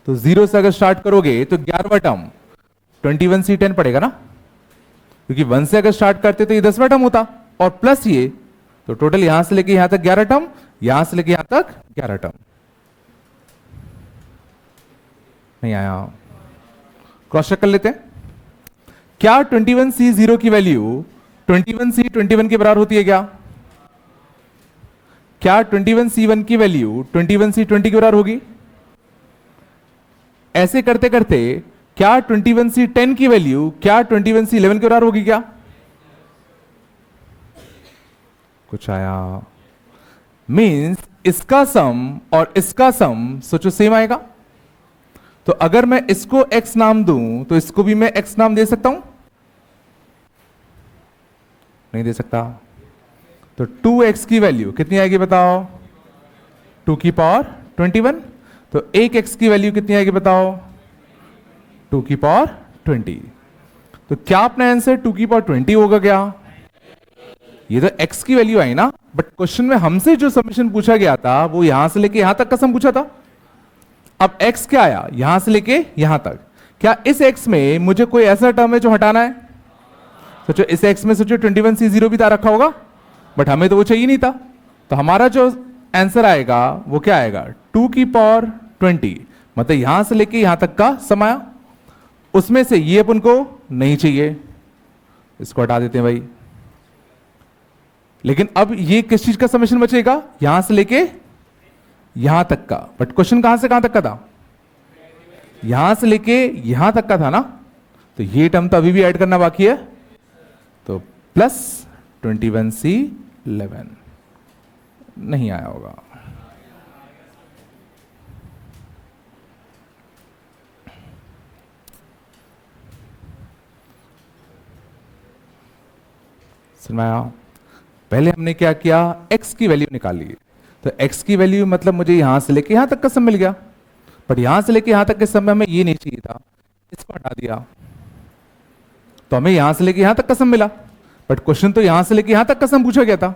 तो 0 से अगर स्टार्ट करोगे तो 11वां टर्म 21C10 पड़ेगा ना, क्योंकि 1 से अगर स्टार्ट करते तो ये 10वां टर्म होता और प्लस ये, तो टोटल यहां से लेके यहां तक 11 टर्म, यहां से लेके यहां तक 11 टर्म। नहीं आया, क्रॉस चेक कर लेते हैं। क्या 21C0 की वैल्यू 21C21 के बराबर होती है क्या? क्या 21C1 की वैल्यू 21C20 के बराबर होगी? ऐसे करते करते क्या 21C10 की वैल्यू क्या 21C11 के बराबर होगी क्या? कुछ आया? मींस इसका सम और इसका सम सोचो सेम आएगा। तो अगर मैं इसको x नाम दूं तो इसको भी मैं x नाम दे सकता हूं? नहीं दे सकता। तो 2x की वैल्यू कितनी आएगी बताओ? 2 की पावर 21। तो 1x की वैल्यू कितनी आएगी बताओ? 2 की पावर 20। तो क्या अपना आंसर 2 की पावर 20 होगा क्या? ये तो x की वैल्यू आई ना, बट क्वेश्चन में हमसे जो समीशन पूछा गया था वो यहां से लेके यहां तक का सम पूछा था। अब x क्या आया? यहां से लेके यहां तक। क्या इस x में मुझे कोई ऐसा टर्म है जो हटाना है? सोचो इस x में सोचो 21C0 भी था रखा होगा, बट हमें तो वो चाहिए नहीं था। तो हमारा जो आंसर आएगा वो क्या आएगा? 2 की पावर 20, मतलब यहां से लेके यहां तक का सम आया। उसमें से ये अपन को नहीं चाहिए, इसको हटा देते हैं भाई। लेकिन अब ये किस चीज का समेशन बचेगा? यहां से लेके यहां तक का। बट क्वेश्चन कहां से कहां तक का था? यहां से लेके यहां तक का था ना। तो ये टर्म तो अभी भी ऐड करना बाकी है। तो प्लस 21C11 नहीं आया होगा। समझ में आया? पहले हमने क्या किया? x की वैल्यू निकाली। तो x की वैल्यू मतलब मुझे यहां से लेके यहां तक का सम मिल गया, बट यहां से लेके यहां तक के सम में हमें ये नहीं चाहिए था, इसको हटा दिया। तो हमें यहां से लेके यहां तक का सम मिला, बट क्वेश्चन तो यहां से लेके यहां तक का सम पूछा गया था।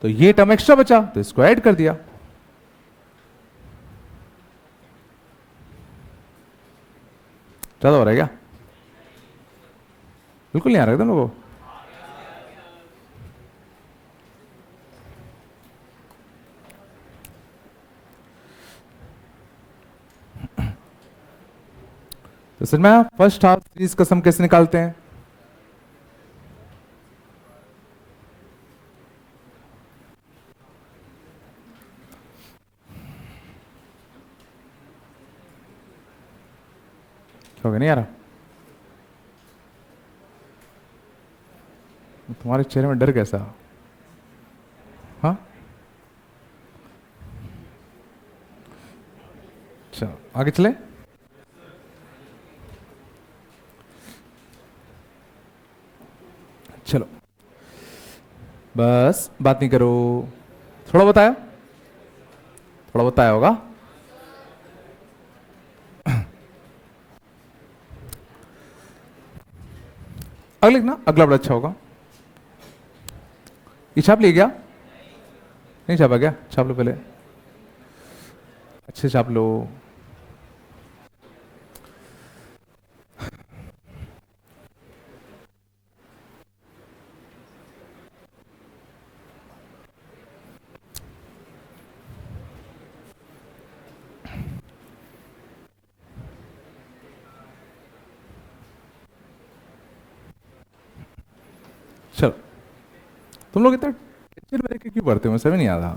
तो ये टर्म एक्स्ट्रा बचा तो इसको ऐड कर दिया। ज्यादा हो रहा है क्या? बिल्कुल नहीं आ रहा एकदम लोगों को। तो सर मैं फर्स्ट हाफ सीरीज का सम कैसे निकालते हैं? क्या हो गया? नहीं आ रहा? तुम्हारे चेहरे में डर कैसा? हाँ, अच्छा आगे चले। चलो बस बात नहीं करो। थोड़ा बताया, थोड़ा बताया होगा। अगले लिखना, अगला बड़ा अच्छा होगा। ये छाप लिया क्या? नहीं छापा क्या? छाप लो पहले, अच्छे छाप लो। चलो, तुम लोग इतना टेंशन में क्यों पढ़ते हो? समझ नहीं आता।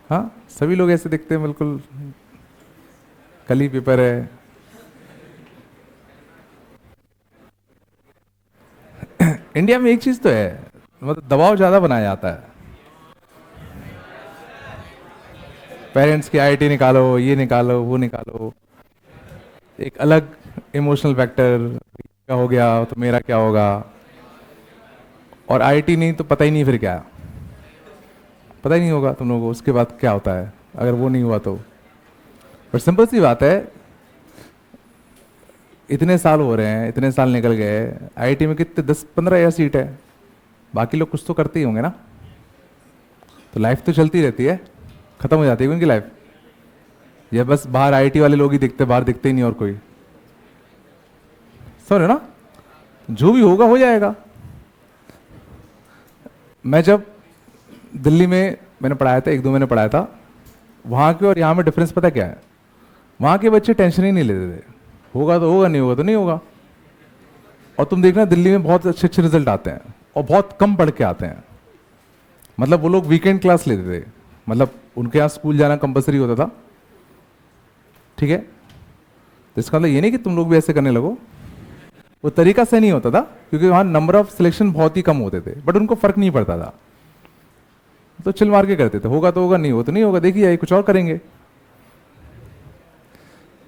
हाँ, सभी लोग ऐसे दिखते हैं बिल्कुल, कल ही पेपर है। इंडिया में एक चीज तो है, मतलब दबाव ज्यादा बनाया जाता है। पेरेंट्स की आईआईटी निकालो, ये निकालो, वो निकालो, एक अलग इमोशनल फैक्टर का हो गया तो मेरा क्या होगा। और आईआईटी नहीं तो पता ही नहीं फिर क्या, पता ही नहीं होगा तुम लोगों को उसके बाद क्या होता है अगर वो नहीं हुआ तो। बट सिंपल सी बात है, इतने साल हो रहे हैं, इतने साल निकल गए, आईआईटी में कितने 10-15 या सीट है, बाकी लोग कुछ तो करते ही होंगे ना। तो लाइफ तो चलती रहती है, खत्म हो जाती है उनकी लाइफ। ये बस बाहर आईआईटी वाले लोग ही दिखते, बाहर दिखते ही नहीं और कोई। समझ रहे हो ना? जो भी होगा हो जाएगा। मैं जब दिल्ली में मैंने पढ़ाया था, 1-2 महीने पढ़ाया था, वहाँ के और यहाँ में डिफरेंस पता क्या है? वहाँ के बच्चे टेंशन ही नहीं लेते थे, होगा तो होगा, नहीं होगा तो नहीं होगा। और तुम देखना दिल्ली में बहुत अच्छे अच्छे रिजल्ट आते हैं और बहुत कम पढ़ के आते हैं। मतलब वो लोग वीकेंड क्लास लेते थे, मतलब उनके यहाँ स्कूल जाना कंपलसरी होता था, ठीक है। तो इसका मतलब ये नहीं कि तुम लोग भी ऐसे करने लगो, वो तरीका से नहीं होता था, क्योंकि वहाँ नंबर ऑफ सिलेक्शन बहुत ही कम होते थे, बट उनको फर्क नहीं पड़ता था, तो चिल मार के करते थे, होगा तो होगा, नहीं हो तो नहीं होगा, देखिए आइए कुछ और करेंगे।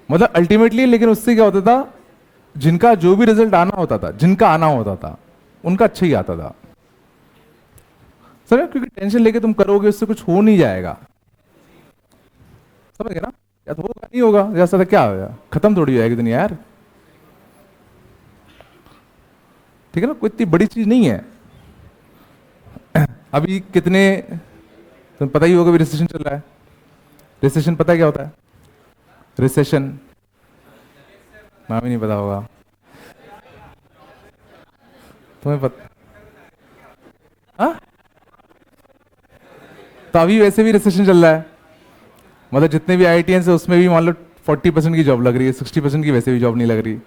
मतलब अल्टीमेटली, लेकिन उससे क्या होता था, जिनका जो भी रिजल्ट आना होता था, जिनका आना होता था, उनका अच्छा ही आता था सर, क्योंकि टेंशन लेके तुम करोगे उससे कुछ हो नहीं जाएगा, समझ गए ना, या तो होगा नहीं होगा, जैसा था क्या होगा, खत्म थोड़ी हो जाएगी दुनिया यार, ठीक है ना, कोई इतनी बड़ी चीज नहीं है। अभी कितने, तुम्हें पता ही होगा अभी रिसेशन चल रहा है, रिसेशन पता है क्या होता है, रिसेशन नाम ही नहीं पता होगा तुम्हें, पता? हाँ, तो अभी वैसे भी रिसेशन चल रहा है, मतलब जितने भी आईआईटीएन है उसमें भी मान लो 40% की जॉब लग रही है, 60% की वैसे भी जॉब नहीं लग रही,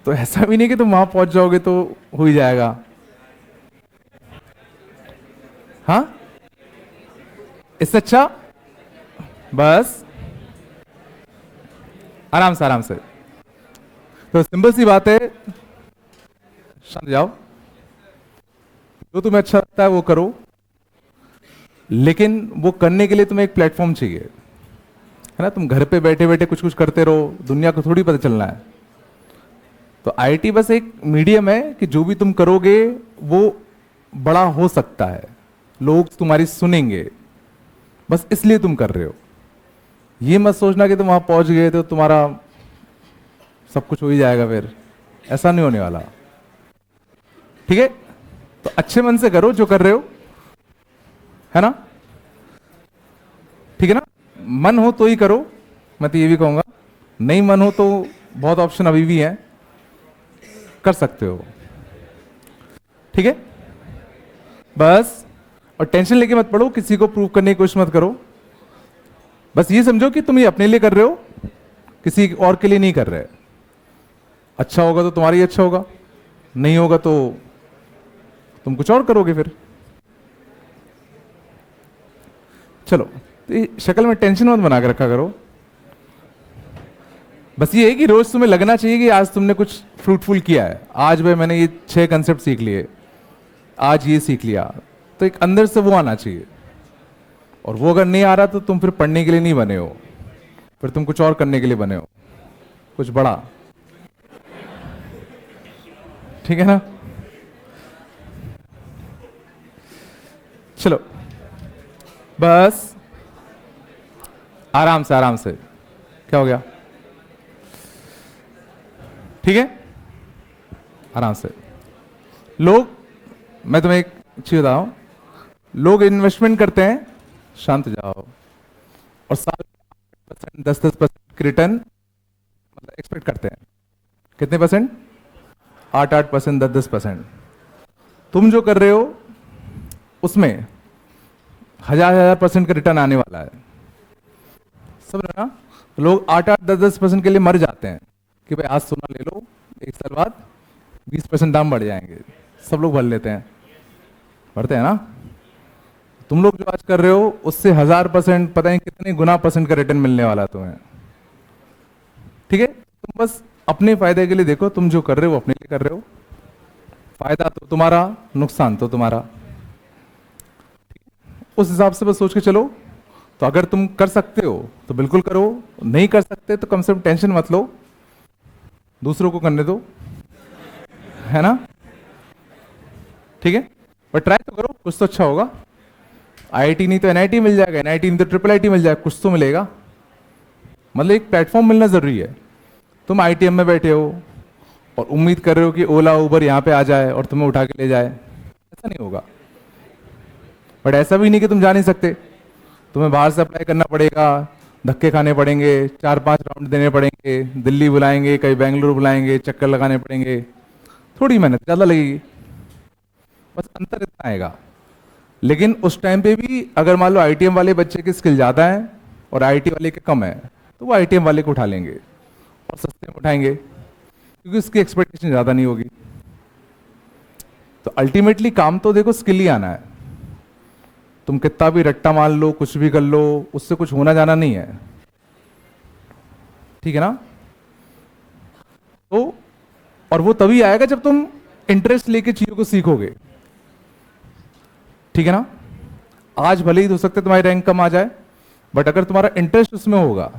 तो ऐसा भी नहीं कि तुम वहां पहुंच जाओगे तो हो ही जाएगा। हाँ, इससे अच्छा बस आराम से आराम से, तो सिंपल सी बात है, शांत जाओ, जो तुम्हें अच्छा लगता है वो करो, लेकिन वो करने के लिए तुम्हें एक प्लेटफॉर्म चाहिए, है ना, तुम घर पे बैठे बैठे कुछ कुछ करते रहो, दुनिया को थोड़ी पता चलना है। तो आईटी बस एक मीडियम है कि जो भी तुम करोगे वो बड़ा हो सकता है, लोग तुम्हारी सुनेंगे, बस इसलिए तुम कर रहे हो। ये मत सोचना कि तुम वहां पहुंच गए तो तुम्हारा सब कुछ हो ही जाएगा, फिर ऐसा नहीं होने वाला, ठीक है। तो अच्छे मन से करो जो कर रहे हो, है ना, ठीक है ना, मन हो तो ही करो, मैं तो ये भी कहूंगा, नहीं मन हो तो बहुत ऑप्शन अभी भी हैं, कर सकते हो, ठीक है। बस, और टेंशन लेके मत पड़ो, किसी को प्रूव करने की कोशिश मत करो, बस ये समझो कि तुम ये अपने लिए कर रहे हो, किसी और के लिए नहीं कर रहे। अच्छा होगा तो तुम्हारा ही अच्छा होगा, नहीं होगा तो तुम कुछ और करोगे फिर। चलो, तो ये शक्ल में टेंशन मत बना के रखा करो, बस ये है कि रोज तुम्हें लगना चाहिए कि आज तुमने कुछ फ्रूटफुल किया है, आज भाई मैंने ये 6 कंसेप्ट सीख लिए, आज ये सीख लिया, तो एक अंदर से वो आना चाहिए। और वो अगर नहीं आ रहा तो तुम फिर पढ़ने के लिए नहीं बने हो, फिर तुम कुछ और करने के लिए बने हो, कुछ बड़ा, ठीक है ना। चलो बस आराम से आराम से, क्या हो गया, ठीक है, आराम से। लोग, मैं तुम्हें एक चीज बताऊं, लोग इन्वेस्टमेंट करते हैं, शांत जाओ, और साल 10% रिटर्न मतलब एक्सपेक्ट करते हैं, कितने परसेंट, 8% 10%। तुम जो कर रहे हो उसमें 1000% का रिटर्न आने वाला है, समझ रहे ना। लोग 8-10% के लिए मर जाते हैं कि भाई आज सोना ले लो, एक साल बाद 20% दाम बढ़ जाएंगे, सब लोग भर लेते हैं, भरते हैं ना। तुम लोग जो आज कर रहे हो उससे 1000% पता नहीं कितने गुना परसेंट का रिटर्न मिलने वाला है तुम्हें, ठीक है। तुम बस अपने फायदे के लिए देखो, तुम जो कर रहे हो अपने लिए कर रहे हो, फायदा तो तुम्हारा, नुकसान तो तुम्हारा, उस हिसाब से बस सोच के चलो। तो अगर तुम कर सकते हो तो बिल्कुल करो, नहीं कर सकते तो कम से कम टेंशन मत लो, दूसरों को करने दो, है ना, ठीक है। पर ट्राई तो करो, कुछ तो अच्छा होगा। आईआईटी नहीं तो एनआईटी मिल जाएगा, एनआईटी नहीं तो ट्रिपल आईटी मिल जाएगा, कुछ तो मिलेगा, मतलब एक प्लेटफॉर्म मिलना जरूरी है। तुम आईटीएम में बैठे हो और उम्मीद कर रहे हो कि ओला उबर यहाँ पे आ जाए और तुम्हें उठा के ले जाए, ऐसा नहीं होगा। बट ऐसा भी नहीं कि तुम जा नहीं सकते, तुम्हें बाहर से अप्लाई करना पड़ेगा, धक्के खाने पड़ेंगे, 4-5 राउंड देने पड़ेंगे, दिल्ली बुलाएंगे, कहीं बेंगलुरु बुलाएंगे, चक्कर लगाने पड़ेंगे, थोड़ी मेहनत ज़्यादा लगेगी, बस अंतर इतना आएगा। लेकिन उस टाइम पे भी अगर मान लो आईटीएम वाले बच्चे की स्किल ज़्यादा है और आईटी वाले के कम है, तो वो आईटीएम वाले को उठा लेंगे और सस्ते में उठाएंगे, क्योंकि उसकी एक्सपेक्टेशन ज़्यादा नहीं होगी। तो अल्टीमेटली काम तो देखो स्किल ही आना है, तुम कितना भी रट्टा मार लो, कुछ भी कर लो, उससे कुछ होना जाना नहीं है, ठीक है ना। तो और वो तभी आएगा जब तुम इंटरेस्ट लेके चीजों को सीखोगे, ठीक है ना। आज भले ही हो सकता है तुम्हारी रैंक कम आ जाए, बट अगर तुम्हारा इंटरेस्ट उसमें होगा,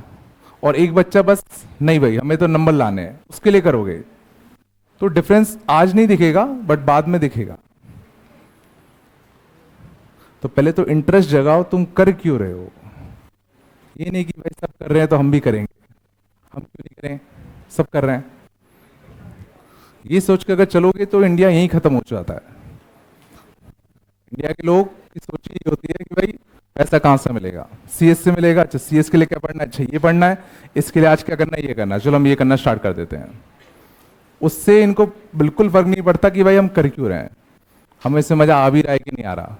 और एक बच्चा बस नहीं भाई हमें तो नंबर लाने हैं उसके लिए करोगे, तो डिफरेंस आज नहीं दिखेगा बट बाद में दिखेगा। तो पहले तो इंटरेस्ट जगाओ, तुम कर क्यों रहे हो। ये नहीं कि भाई सब कर रहे हैं तो हम भी करेंगे, हम क्यों नहीं करें, सब कर रहे हैं। ये सोच के अगर चलोगे तो इंडिया यहीं खत्म हो जाता है। इंडिया के लोग की सोच ये होती है कि भाई पैसा कहां से मिलेगा, सीएस से मिलेगा, अच्छा सीएस के लिए क्या पढ़ना है, अच्छा ये पढ़ना है, इसके लिए आज क्या करना है, ये करना है, चलो हम ये करना स्टार्ट कर देते हैं। उससे इनको बिल्कुल फर्क नहीं पड़ता कि भाई हम कर क्यों रहे हैं, हमें इससे मजा आ भी रहा है कि नहीं आ रहा।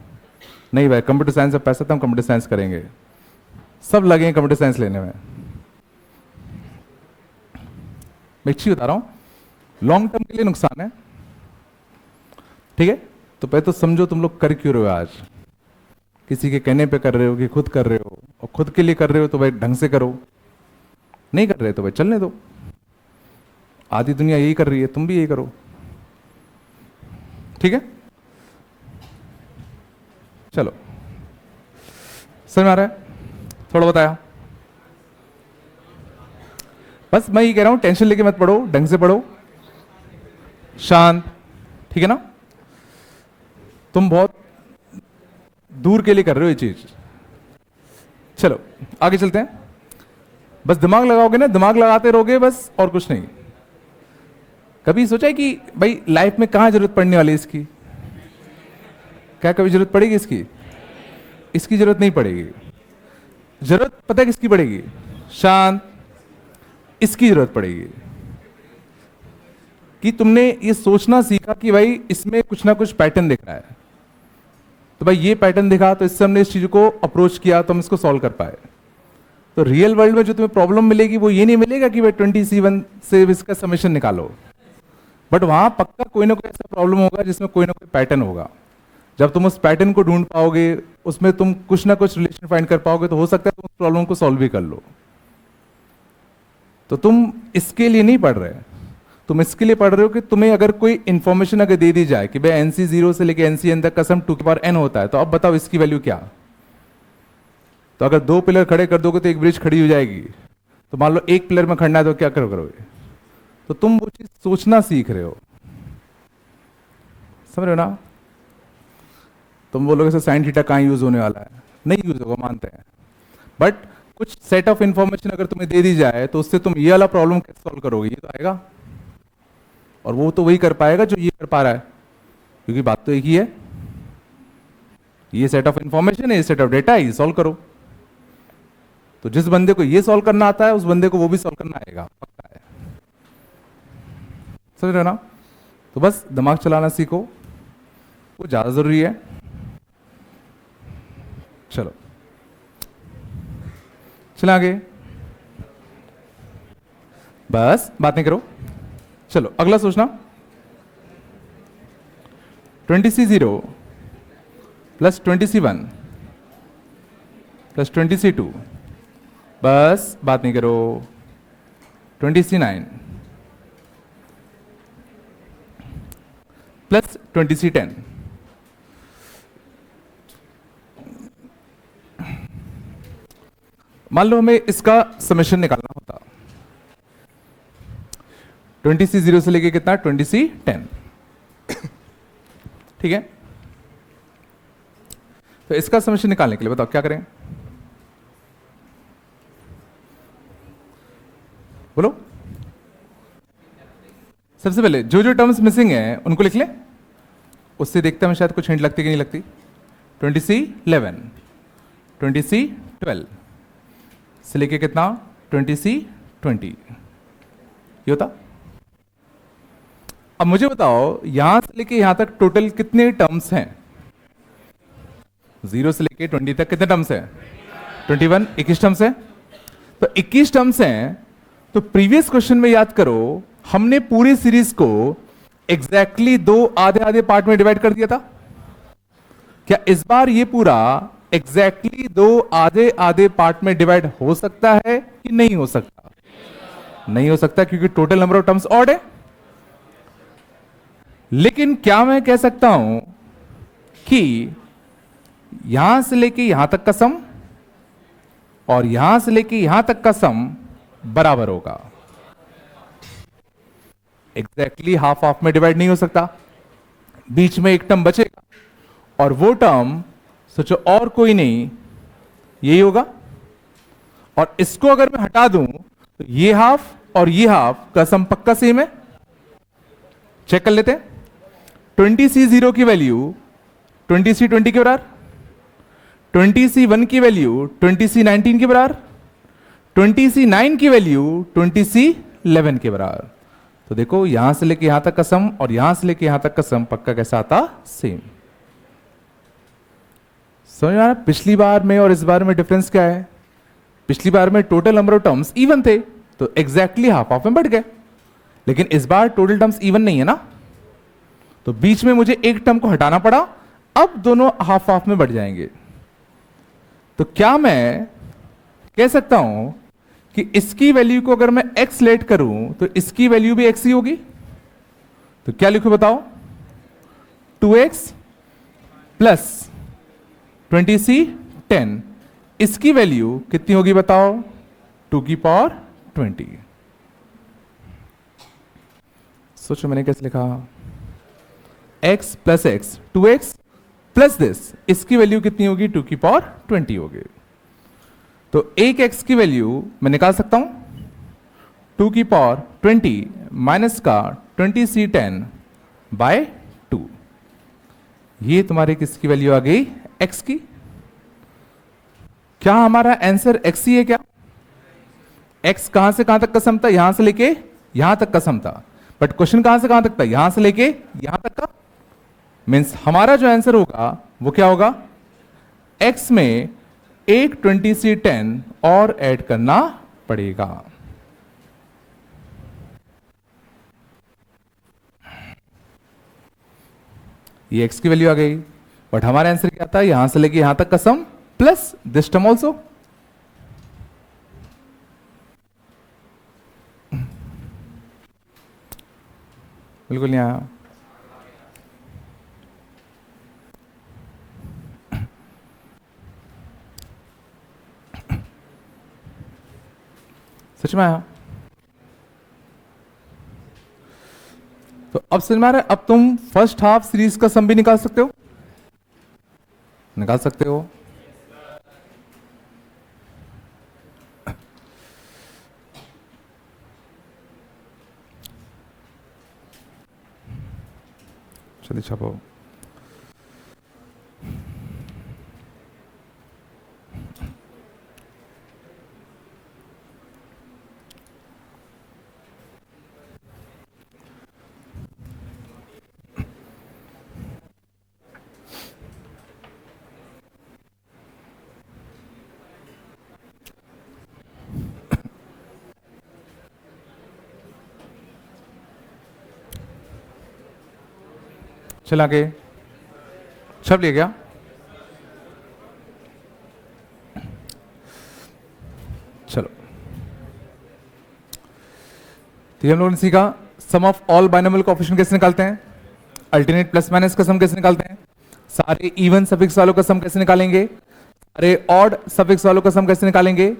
नहीं भाई कंप्यूटर साइंस में पैसा था, हम कंप्यूटर साइंस करेंगे, सब लगे कंप्यूटर साइंस लेने में। मैं अच्छी बता रहा हूं, लॉन्ग टर्म के लिए नुकसान है, ठीक है। तो पहले तो समझो तुम लोग कर क्यों रहे हो आज, किसी के कहने पे कर रहे हो कि खुद कर रहे हो, और खुद के लिए कर रहे हो तो भाई ढंग से करो, नहीं कर रहे तो भाई चलने दो, आधी दुनिया यही कर रही है, तुम भी यही करो, ठीक है। चलो समझ में आ रहा है, थोड़ा बताया। बस मैं ये कह रहा हूं टेंशन लेके मत पढ़ो, ढंग से पढ़ो, शांत, ठीक है ना। तुम बहुत दूर के लिए कर रहे हो ये चीज। चलो आगे चलते हैं, बस दिमाग लगाओगे ना, दिमाग लगाते रहोगे बस, और कुछ नहीं। कभी सोचा है कि भाई लाइफ में कहां जरूरत पड़ने वाली है इसकी, क्या कभी जरूरत पड़ेगी इसकी, इसकी जरूरत नहीं पड़ेगी। जरूरत पता है किसकी पड़ेगी, शांत, इसकी जरूरत पड़ेगी कि तुमने ये सोचना सीखा कि भाई इसमें कुछ ना कुछ पैटर्न दिख रहा है, तो भाई ये पैटर्न दिखा तो इससे हमने इस चीज को अप्रोच किया तो हम इसको सॉल्व कर पाए। तो रियल वर्ल्ड में जो तुम्हें प्रॉब्लम मिलेगी वो ये नहीं मिलेगा कि भाई 20C1 से इसका समेशन निकालो, बट वहां पक्का कोई ना कोई ऐसा प्रॉब्लम होगा जिसमें कोई ना कोई पैटर्न होगा। जब तुम उस पैटर्न को ढूंढ पाओगे, उसमें तुम कुछ ना कुछ रिलेशन फाइंड कर पाओगे, तो हो सकता है तुम उस प्रॉब्लम को सॉल्व भी कर लो। तो तुम इसके लिए नहीं पढ़ रहे, तुम इसके लिए पढ़ रहे हो कि तुम्हें अगर कोई इंफॉर्मेशन अगर दे दी जाए कि भाई NC0 से लेके NCN तक का सम 2n होता है, तो अब बताओ इसकी वैल्यू क्या। तो अगर दो पिलर खड़े कर दोगे तो एक ब्रिज खड़ी हो जाएगी, तो मान लो एक पिलर में खड़ना है तो क्या करोगे। तो तुम वो चीज सोचना सीख रहे हो, समझ रहे हो ना। तुम बोलोगे सर साइन थीटा कहाँ यूज होने वाला है, नहीं यूज होगा मानते हैं, बट कुछ सेट ऑफ इंफॉर्मेशन अगर तुम्हें दे दी जाए तो उससे तुम ये वाला प्रॉब्लम कैसे सॉल्व करोगे, ये तो आएगा। और वो तो वही कर पाएगा जो ये कर पा रहा है, क्योंकि बात तो एक ही है, ये सेट ऑफ इंफॉर्मेशन है, ये सेट ऑफ डेटा है, ये सॉल्व करो। तो जिस बंदे को ये सॉल्व करना आता है उस बंदे को वो भी सॉल्व करना आएगा, पक्का है, समझ रहे हो ना। तो बस दिमाग चलाना सीखो, वो ज्यादा जरूरी है। चलो चलो आगे, बस बात नहीं करो। चलो अगला सोचना, 20C0 plus 20C1 plus 20C2, बस बात नहीं करो, 20C9 प्लस 20C10। मान लो हमें इसका समेशन निकालना होता, 20C0 से लेके कितना 20C10, ठीक है। तो इसका समेशन निकालने के लिए बताओ क्या करें, बोलो। सबसे पहले जो जो टर्म्स मिसिंग है उनको लिख ले, उससे देखते हैं शायद कुछ हिंट लगती कि नहीं लगती। 20C11, 20C12 से लेके कितना 20C20, ये होता। अब मुझे बताओ यहां से लेके यहां तक टोटल कितने टर्म्स हैं, 0 से लेके 20 तक कितने टर्म्स हैं, 21, 21 टर्म्स हैं। तो 21 टर्म्स हैं, तो प्रीवियस क्वेश्चन में याद करो हमने पूरी सीरीज को एग्जैक्टली 2 आधे आधे पार्ट में डिवाइड कर दिया था। क्या इस बार ये पूरा एग्जैक्टली दो आधे आधे पार्ट में डिवाइड हो सकता है कि नहीं हो सकता? नहीं हो सकता, क्योंकि total number of terms odd है। लेकिन क्या मैं कह सकता हूं कि यहां से लेके यहां तक का सम और यहां से लेके यहां तक का सम बराबर होगा? एग्जैक्टली हाफ हाफ में डिवाइड नहीं हो सकता, बीच में एक टर्म बचेगा और वो टर्म सोचो और कोई नहीं, यही होगा। और इसको अगर मैं हटा दूं तो ये हाफ और ये हाफ का सम पक्का सेम है। चेक कर लेते हैं। 20C0 की वैल्यू 20C20 के बराबर, 20C1 की वैल्यू 20C19 के बराबर, 20C9 की वैल्यू 20C11 के बराबर। तो देखो यहां से लेके यहां तक का सम और यहां से लेके यहां तक का सम पक्का कैसा आता? सेम। समझ में आ रहा? पिछली बार में और इस बार में डिफरेंस क्या है? पिछली बार में total number of terms even थे तो एग्जैक्टली हाफ हाफ में बढ़ गए, लेकिन इस बार टोटल टर्म्स इवन नहीं है ना, तो बीच में मुझे एक टर्म को हटाना पड़ा, अब दोनों हाफ हाफ में बढ़ जाएंगे। तो क्या मैं कह सकता हूं कि इसकी वैल्यू को अगर मैं x लेट करूं तो इसकी वैल्यू भी x ही होगी? तो क्या लिखूं बताओ? 2x प्लस 20C10, इसकी वैल्यू कितनी होगी बताओ? 2 की पावर 20। सोचो मैंने कैसे लिखा? x plus x, 2x plus this, इसकी वैल्यू कितनी होगी? 2 की पावर 20 होगी। तो एक x की वैल्यू मैं निकाल सकता हूं 2 की पावर 20 माइनस का 20C10 बाय 2। ये तुम्हारी किसकी वैल्यू आ गई? x की। क्या हमारा आंसर x ही है क्या? x कहां से कहां तक का सम था? यहां से लेके यहां तक का सम था, बट क्वेश्चन कहां से कहां तक था? यहां से लेके यहां तक का। मीन्स हमारा जो आंसर होगा वो क्या होगा? x में एक 20C10 और ऐड करना पड़ेगा। ये x की वैल्यू आ गई, बट हमारा आंसर क्या था? यहां से लेके यहां तक का सम प्लस दिस टर्म ऑल्सो। बिल्कुल नहीं आया। सच में आया? तो अब समझ में आ रहा है? अब तुम फर्स्ट हाफ सीरीज का सम भी निकाल सकते हो, निकाल सकते हो। चलिए छापो। चल आगे, छप लिया क्या? चलो, तो हम लोगों ने सीखा सम ऑफ ऑल बाइनोमियल कोएफिशिएंट कैसे निकालते हैं, अल्टरनेट प्लस माइनस का सम कैसे निकालते हैं, सारे इवन सफिक्स वालों का सम कैसे निकालेंगे, सारे ऑड सफिक्स वालों का सम कैसे निकालेंगे,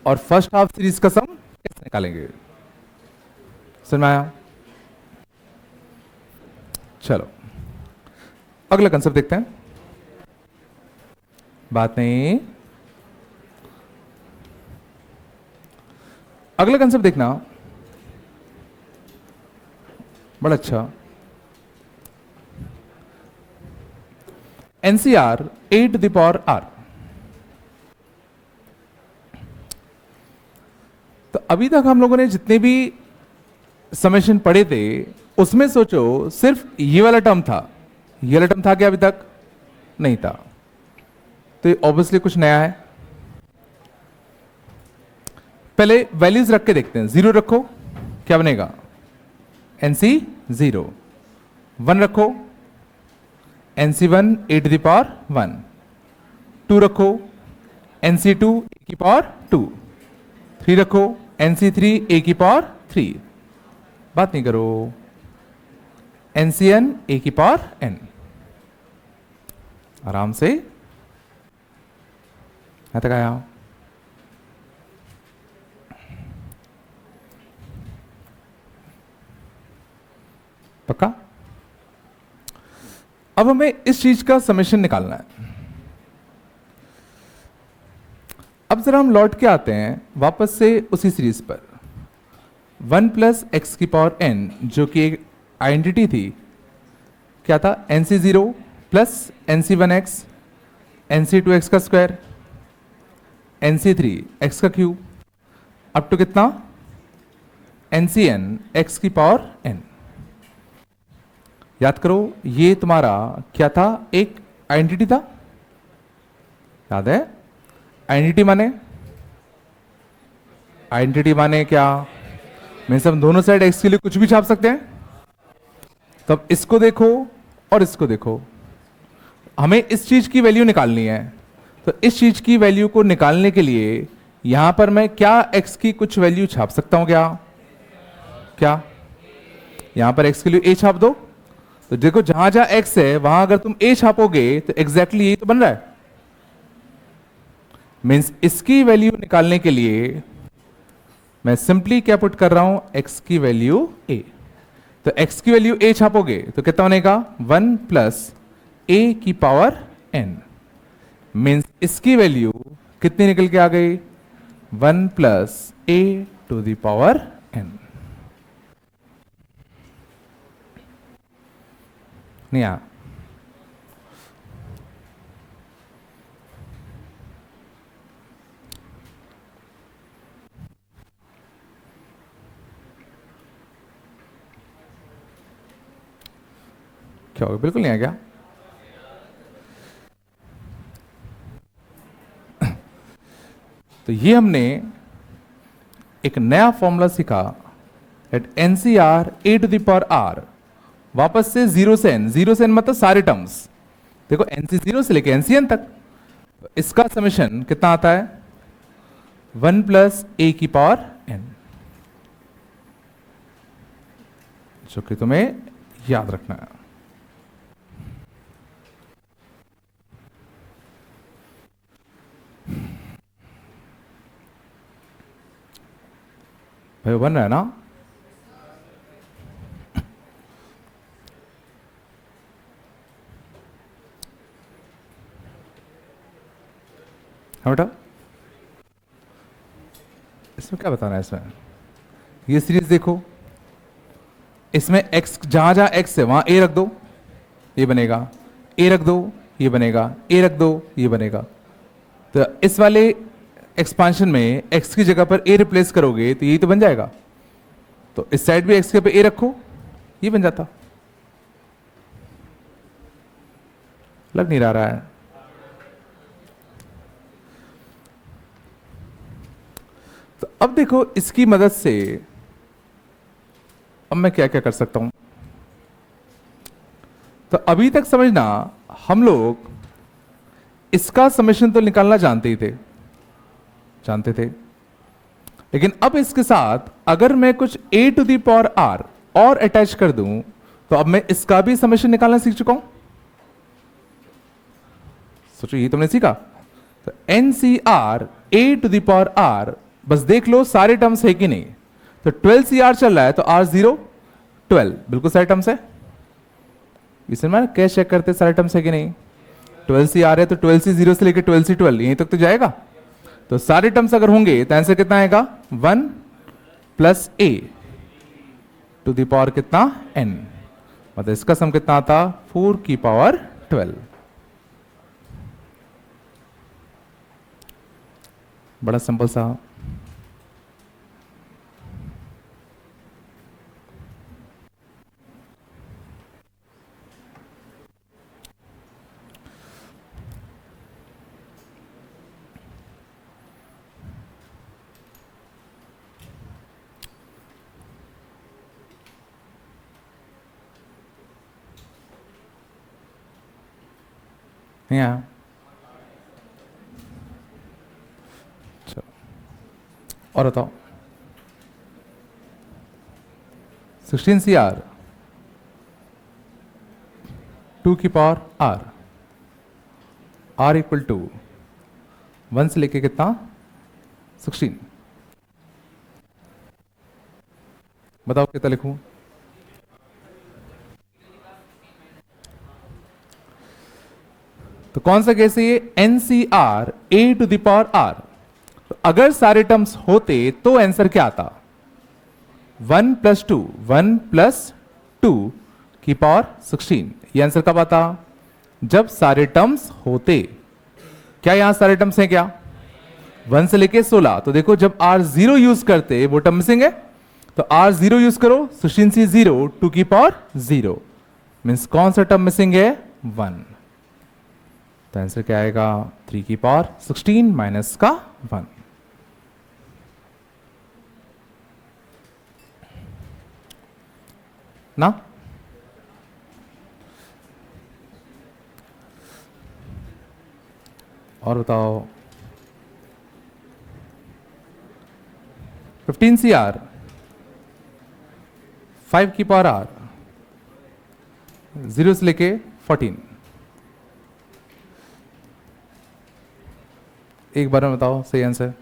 और फर्स्ट हाफ सीरीज का सम कैसे निकालेंगे। समझ में आया? चलो अगला कंसेप्ट देखते हैं। बात नहीं, अगला कंसेप्ट देखना बड़ा अच्छा। NCR 8 to the power r। तो अभी तक हम लोगों ने जितने भी समेशन पढ़े थे उसमें सोचो सिर्फ ये वाला टर्म था, ये वाला टर्म था क्या? अभी तक नहीं था। तो ये ऑब्वियसली कुछ नया है। पहले वैल्यूज रख के देखते हैं। 0 रखो, क्या बनेगा? NC 0। 1 रखो, NC1 8 टू द पावर 1। 2 रखो, NC2 ए की पावर 2, 3 रखो, NC3 ए की पावर 3, बात नहीं करो, NCN ए की पावर n, आराम से यहां तक आया। पक्का? अब हमें इस चीज का समेशन निकालना है। अब जरा हम लौट के आते हैं वापस से उसी सीरीज पर, 1 प्लस एक्स की पावर n, जो कि एक आइडेंटिटी थी, क्या था, NC0 प्लस NC1x, NC2x का स्क्वायर, NC3 x का क्यूब, अप टू कितना, NCN x की पावर n। याद करो, ये तुम्हारा क्या था, एक आइडेंटिटी था, याद है? आइडेंटिटी माने क्या, मीन्स हम दोनों साइड x के लिए कुछ भी छाप सकते हैं। तब इसको देखो और इसको देखो, हमें इस चीज की वैल्यू निकालनी है। तो इस चीज की वैल्यू को निकालने के लिए यहां पर मैं क्या x की कुछ वैल्यू छाप सकता हूं क्या? क्या यहां पर x के लिए a छाप दो। तो देखो, जहां जहां x है वहां अगर तुम a छापोगे तो एग्जैक्टली यही तो बन रहा है। मीन्स इसकी वैल्यू निकालने के लिए मैं सिंपली क्या पुट कर रहा हूं, x की वैल्यू a। तो x की वैल्यू a छापोगे तो कितना बनेगा, 1 प्लस a की पावर n। मीन्स इसकी वैल्यू कितनी निकल के आ गई, 1 plus a to the power n। नहीं आ, क्या होगा, बिल्कुल नहीं आ गया। तो ये हमने एक नया फॉर्मूला सीखा, at NCR a to the power r, वापस से 0 से n, 0 से n मतलब सारे टर्म्स, देखो NC0 से लेके NCN तक, इसका समेशन कितना आता है, 1 प्लस a की पावर n, जो कि तुम्हें याद रखना है। भाई बन रहा है ना? हाँ बेटा, इसमें क्या बताना है, इसमें ये सीरीज देखो, इसमें x, जहां जहां x है वहां a रख दो, ये बनेगा, a रख दो, ये बनेगा, a रख दो, ये बनेगा। तो इस वाले एक्सपांशन में x की जगह पर a रिप्लेस करोगे तो यही तो बन जाएगा। तो इस साइड भी x के पे a रखो, ये बन जाता। लग नहीं रहा है? तो अब देखो, इसकी मदद से अब मैं क्या क्या कर सकता हूं। तो अभी तक समझना, हम लोग इसका समेशन तो निकालना जानते थे, लेकिन अब इसके साथ अगर मैं कुछ a to the power r और अटैच कर दूं तो अब मैं इसका भी समेशन निकालना सीख चुका हूं। सोचो, ये तुमने सीखा। तो NCR a to the power r, बस देख लो सारे टर्म्स है कि नहीं। तो 12CR चल रहा है तो R0 12, बिल्कुल सारे टर्म्स है। इसमें कैसे चेक करते सारे टर्म्स है कि नहीं। 12CR है तो 12C0 से लेकर 12C12 यहीं तक तो जाएगा। तो सारे टर्म्स अगर होंगे तो आंसर कितना आएगा, 1 plus a to the power कितना, n। मतलब इसका सम कितना आता, 4 की पावर 12। बड़ा सिंपल सा। नहीं आया? और बताओ 16 CR 2 की power R, R equal to 1 से लेके कितना 16। बताओ कितना लिखूं? तो कौन सा केस है ये? NCR A to the power R। तो अगर सारे टर्म्स होते तो आंसर क्या आता? 1 + 2, 1 + 2 की पावर 16। ये आंसर कब आता? जब सारे टर्म्स होते। क्या यहां सारे टर्म्स हैं क्या? 1 से लेके 16। तो देखो जब R0 यूज करते वो टर्म मिसिंग है, तो R0 यूज करो, 16C 0 2 की पावर 0 मीन्स कौन सा टर्म मिसिंग है? 1। तो आंसर क्या आएगा? 3 की पावर 16 माइनस का 1। ना और बताओ 15CR 5 की पावर R 0 से लेके 14। एक बार में बताओ सही आंसर।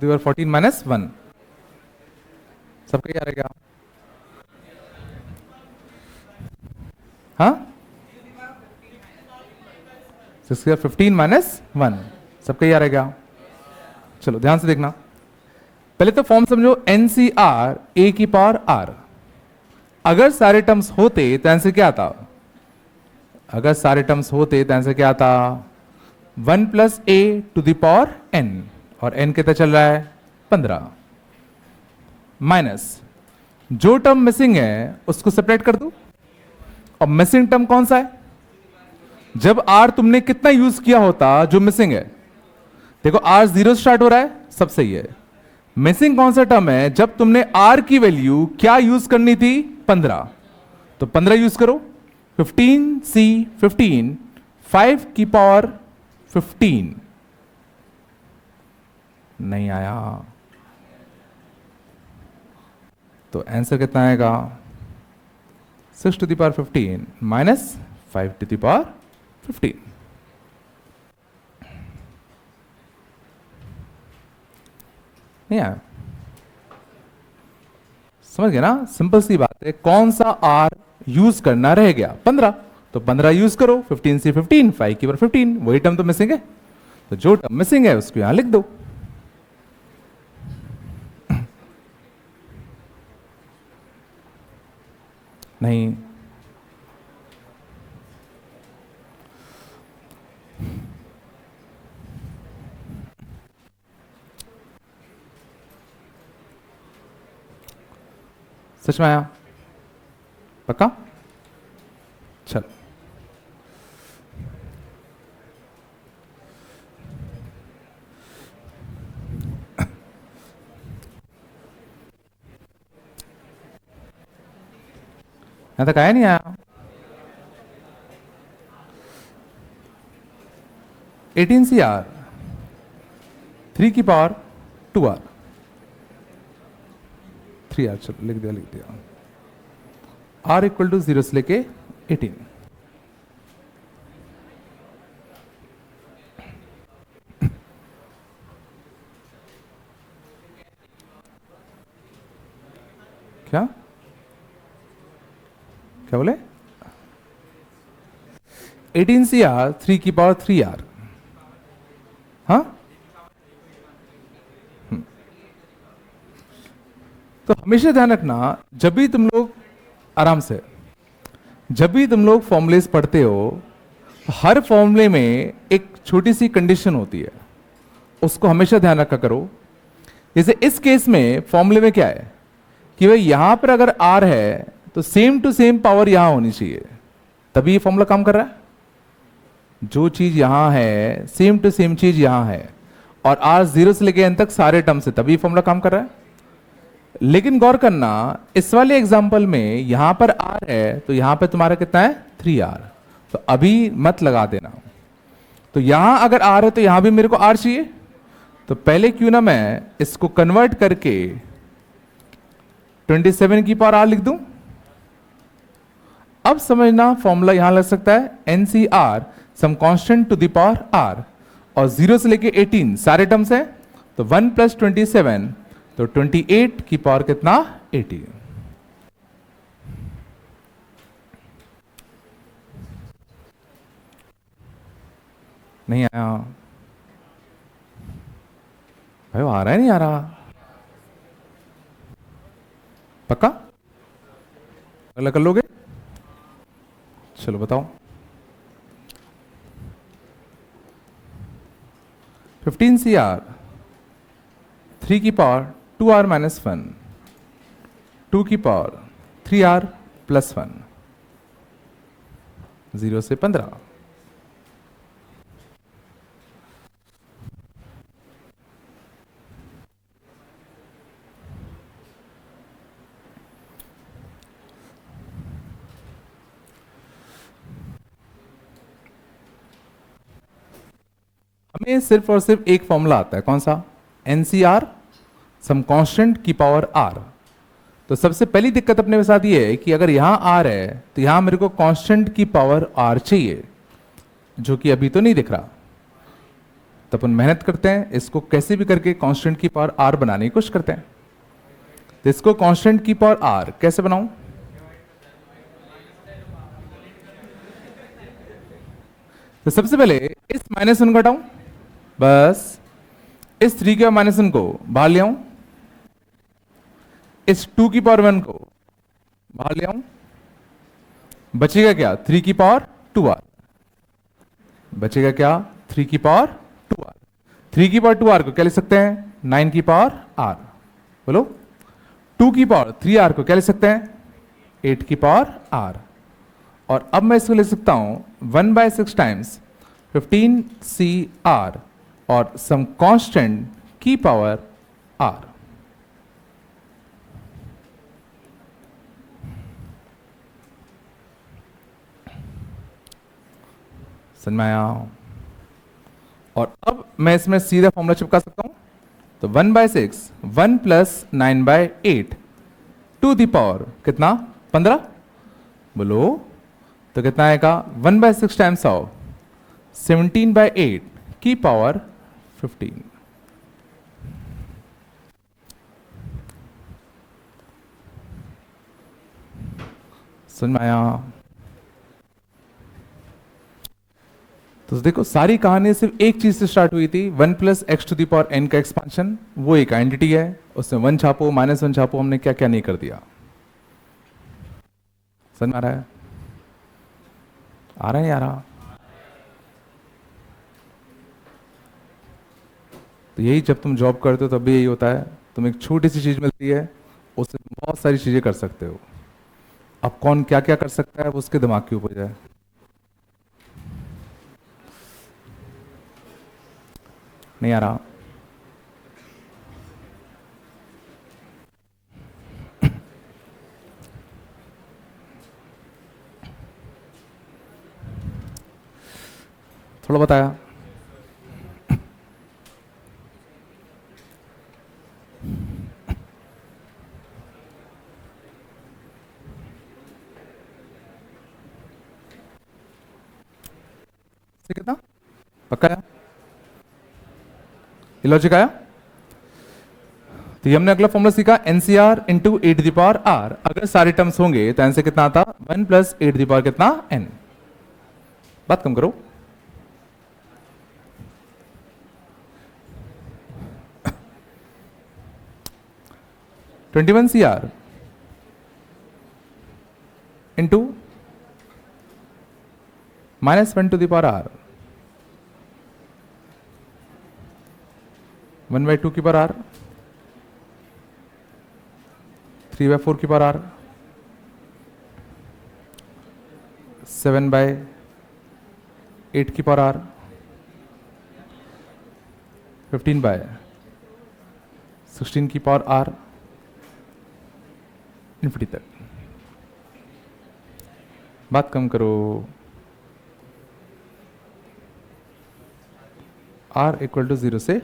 14 माइनस 1 सबका क्या रहेगा? हाँ 15 माइनस 1 सबका क्या रहेगा? चलो ध्यान से देखना, पहले तो फॉर्म समझो NCR A की पावर R। अगर सारे टर्म्स होते तो आंसर क्या आता? अगर सारे टर्म्स होते तो आंसर क्या आता? 1 + A to the power N, और N कितना चल रहा है? 15 माइनस जो टर्म मिसिंग है उसको सेपरेट कर दो। और मिसिंग टर्म कौन सा है? जब R तुमने कितना यूज किया होता जो मिसिंग है? देखो R 0 स्टार्ट हो रहा है, सब सही है। मिसिंग कौन सा टर्म है? जब तुमने R की वैल्यू क्या यूज करनी थी? 15। तो 15 यूज करो। 15C 15 5 की पावर 15 नहीं आया, तो आंसर कितना आएगा? 6 to the power 15 minus 5 to the power 15। नहीं आया? समझ गए ना? सिंपल सी बात है। कौन सा R यूज करना रह गया? 15। तो 15 यूज करो। 15C 15 5 की पावर 15, वही टर्म तो मिसिंग है। तो जो टर्म मिसिंग है उसको यहां लिख दो। नहीं सच में आया? पक्का? चल यहां तक आया नहीं आया? 18CR 3 की पावर 2R 3R। चलो लिख दिया। R इक्वल टू 0 से लेके 18। क्या क्या बोले? 18CR 3 की पावर 3R। हाँ तो हमेशा ध्यान रखना, जब भी तुम लोग आराम से, जब भी तुम लोग फॉर्मूलेस पढ़ते हो, हर फॉर्मूले में एक छोटी सी कंडीशन होती है, उसको हमेशा ध्यान रखा करो। जैसे इस केस में फॉर्मूले में क्या है कि भाई यहां पर अगर R है तो सेम टू सेम पावर यहां होनी चाहिए, तभी ये फॉर्मूला काम कर रहा है। जो चीज यहां है सेम टू सेम चीज यहां है, और R 0 से लेके n तक सारे टर्म से, तभी फॉर्मूला काम कर रहा है। लेकिन गौर करना, इस वाले एग्जाम्पल में यहां पर आर है तो यहां पर तुम्हारा कितना है 3r, तो अभी मत लगा देना। तो यहां अगर आर है तो यहां भी मेरे को आर चाहिए, तो पहले क्यों ना मैं इसको कन्वर्ट करके 27 की पावर आर लिख दूं। अब समझना फॉर्मूला यहां लग सकता है NCR some constant to the power r, और 0 से लेके 18 सारे टर्म्स हैं, तो 1 प्लस 27, तो 28 की पावर कितना 80। नहीं आया भाई, वो आ रहा है नहीं आ रहा, पक्का अलग कर लोगे? चलो बताओ। 15CR 3 की पावर 2r माइनस 1, 2 की पावर 3r प्लस 1, 0 से 15। हमें सिर्फ और सिर्फ एक फॉर्मूला आता है, कौन सा? NCR सम कांस्टेंट की पावर r। तो सबसे पहली दिक्कत अपने साथ ये है कि अगर यहां r है तो यहां मेरे को कांस्टेंट की पावर r चाहिए, जो कि अभी तो नहीं दिख रहा। तो अपन मेहनत करते हैं, इसको कैसे भी करके कांस्टेंट की पावर r बनाने की कोशिश करते हैं। तो इसको कांस्टेंट की पावर r कैसे बनाऊं? तो सबसे पहले इस -1 को हटाऊं, बस इस 3 के -1 को बाहर ले आऊं, इस 2 की पावर 1 को बाहर ले आऊं, बचेगा क्या 3 की पावर 2r, बचेगा क्या 3 की पावर 2r। 3 की पावर 2r को क्या लिख सकते हैं 9 की पावर r, बोलो। 2 की पावर 3r को क्या लिख सकते हैं 8 की पावर r, और अब मैं इसको लिख सकता हूं 1/6 टाइम्स 15CR और सम कांस्टेंट की पावर r। समझ में आया? और अब मैं इसमें सीधा फॉर्मूला चिपका सकता हूं, तो 1/6 1 प्लस 9/8 टू द पावर कितना 15, बोलो। तो कितना आएगा 1/6 टाइम्स ऑफ 17/8 की पावर 15। समझ में आया? तो देखो सारी कहानी सिर्फ एक चीज से स्टार्ट हुई थी, 1 plus x to the power n का एक्सपांशन। वो एक आइडेंटिटी है, उसमें 1 छापो -1 छापो, हमने क्या क्या नहीं कर दिया। समझ में आ रहा है? आ रहा है आ रहा? तो यही जब तुम जॉब करते हो तब भी यही होता है, तुम एक छोटी सी चीज मिलती है, उससे बहुत सारी चीजें कर सकते हो। अब कौन क्या क्या कर सकता है वो उसके दिमाग के ऊपर है। नहीं आ रहा? थोड़ा बताया। कितना पक्का आया? लॉजिक आया? तो ये हमने अगला फॉर्मूला सीखा NCR into 8 the power r। अगर सारे टर्म्स होंगे तो आंसर कितना आता 1 प्लस 8 द पावर कितना n। बात कम करो। (21CR into -1 to the power r 1/2 की पावर r 3/4 की पावर r 7/8 की पावर r 15/16 की पावर r इन्फिनिटी तक। बात कम करो। r इक्वल टू 0 से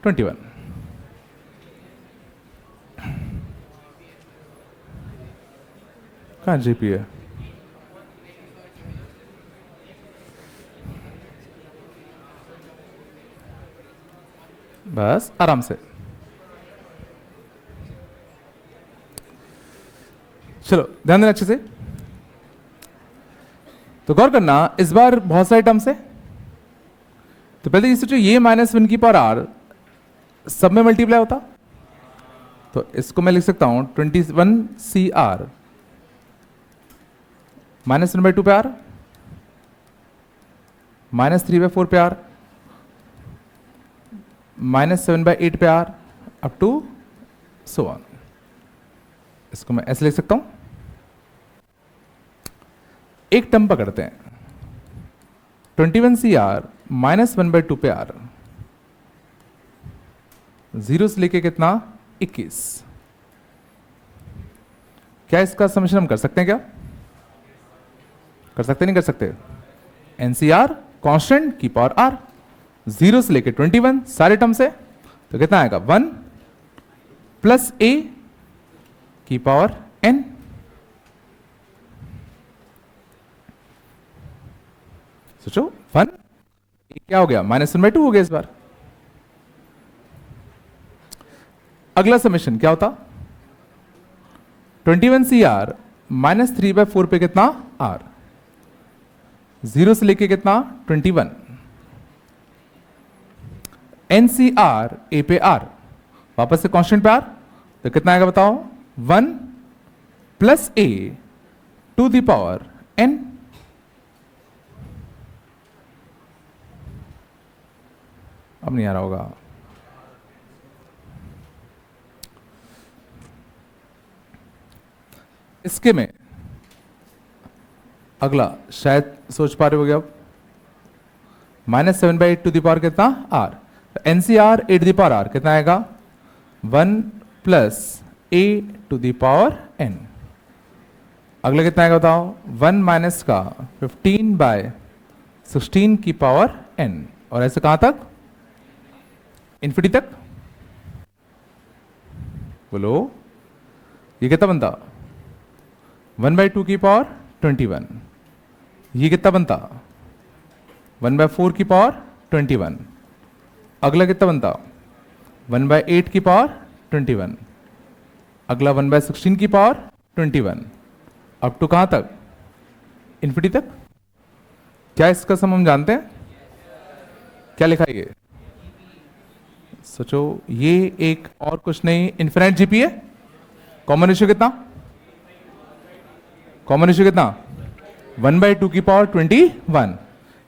21। कहाँ जीपी है? बस आराम से चलो, ध्यान देना अच्छे से। तो गौर करना, इस बार बहुत सारे टर्म्स है। तो पहले ये सोचो, ये -1 की पावर आर सब में मल्टीप्लाई होता, तो इसको मैं लिख सकता हूं 21 CR -1/2 पे आर, -3/4 पे आर, -7/8 पे r, up to so on. इसको मैं ऐसे लिख सकता हूं। एक टर्म पकड़ते हैं, 21 CR -1/2 पे आर, 0 से लेके कितना 21। क्या इसका समेशन हम कर सकते हैं? क्या कर सकते? नहीं कर सकते? एनसीआर कांस्टेंट की पावर आर, 0 से लेके 21 सारे टर्म से, तो कितना आएगा 1 प्लस ए की पावर एन। सोचो 1 क्या हो गया, -1/2 हो गया इस बार। अगला समेशन क्या होता, 21 CR -3/4 पे कितना आर, 0 से लेके कितना 21, NCR ए पे आर, वापस से कांस्टेंट पे आर, तो कितना आएगा बताओ, 1 plus a to the power n. अब नहीं आ रहा होगा। इसके में अगला शायद सोच पा रहे हो गया अब, -7/8 टू द पावर कितना r, NCR a to the power r कितना आएगा 1 plus a to the power n. अगला कितना आएगा बताओ, 1 माइनस का 15/16 की पावर एन, और ऐसे कहां तक, इन्फिनिटी तक। बोलो ये कितना बनता, 1/2 की पावर 21, ये कितना बनता 1/4 की पावर 21, अगला कितना बनता 1/8 की पावर 21, अगला 1/16 की पावर 21, अप टू कहां तक, इन्फिनिटी तक। क्या इसका सम हम जानते हैं? क्या लिखा है ये? सोचो, ये एक और कुछ नहीं, इन्फिनाइट जीपी है। कॉमन रेशियो कितना, कॉमन रेशियो कितना 1/2 की पावर 21,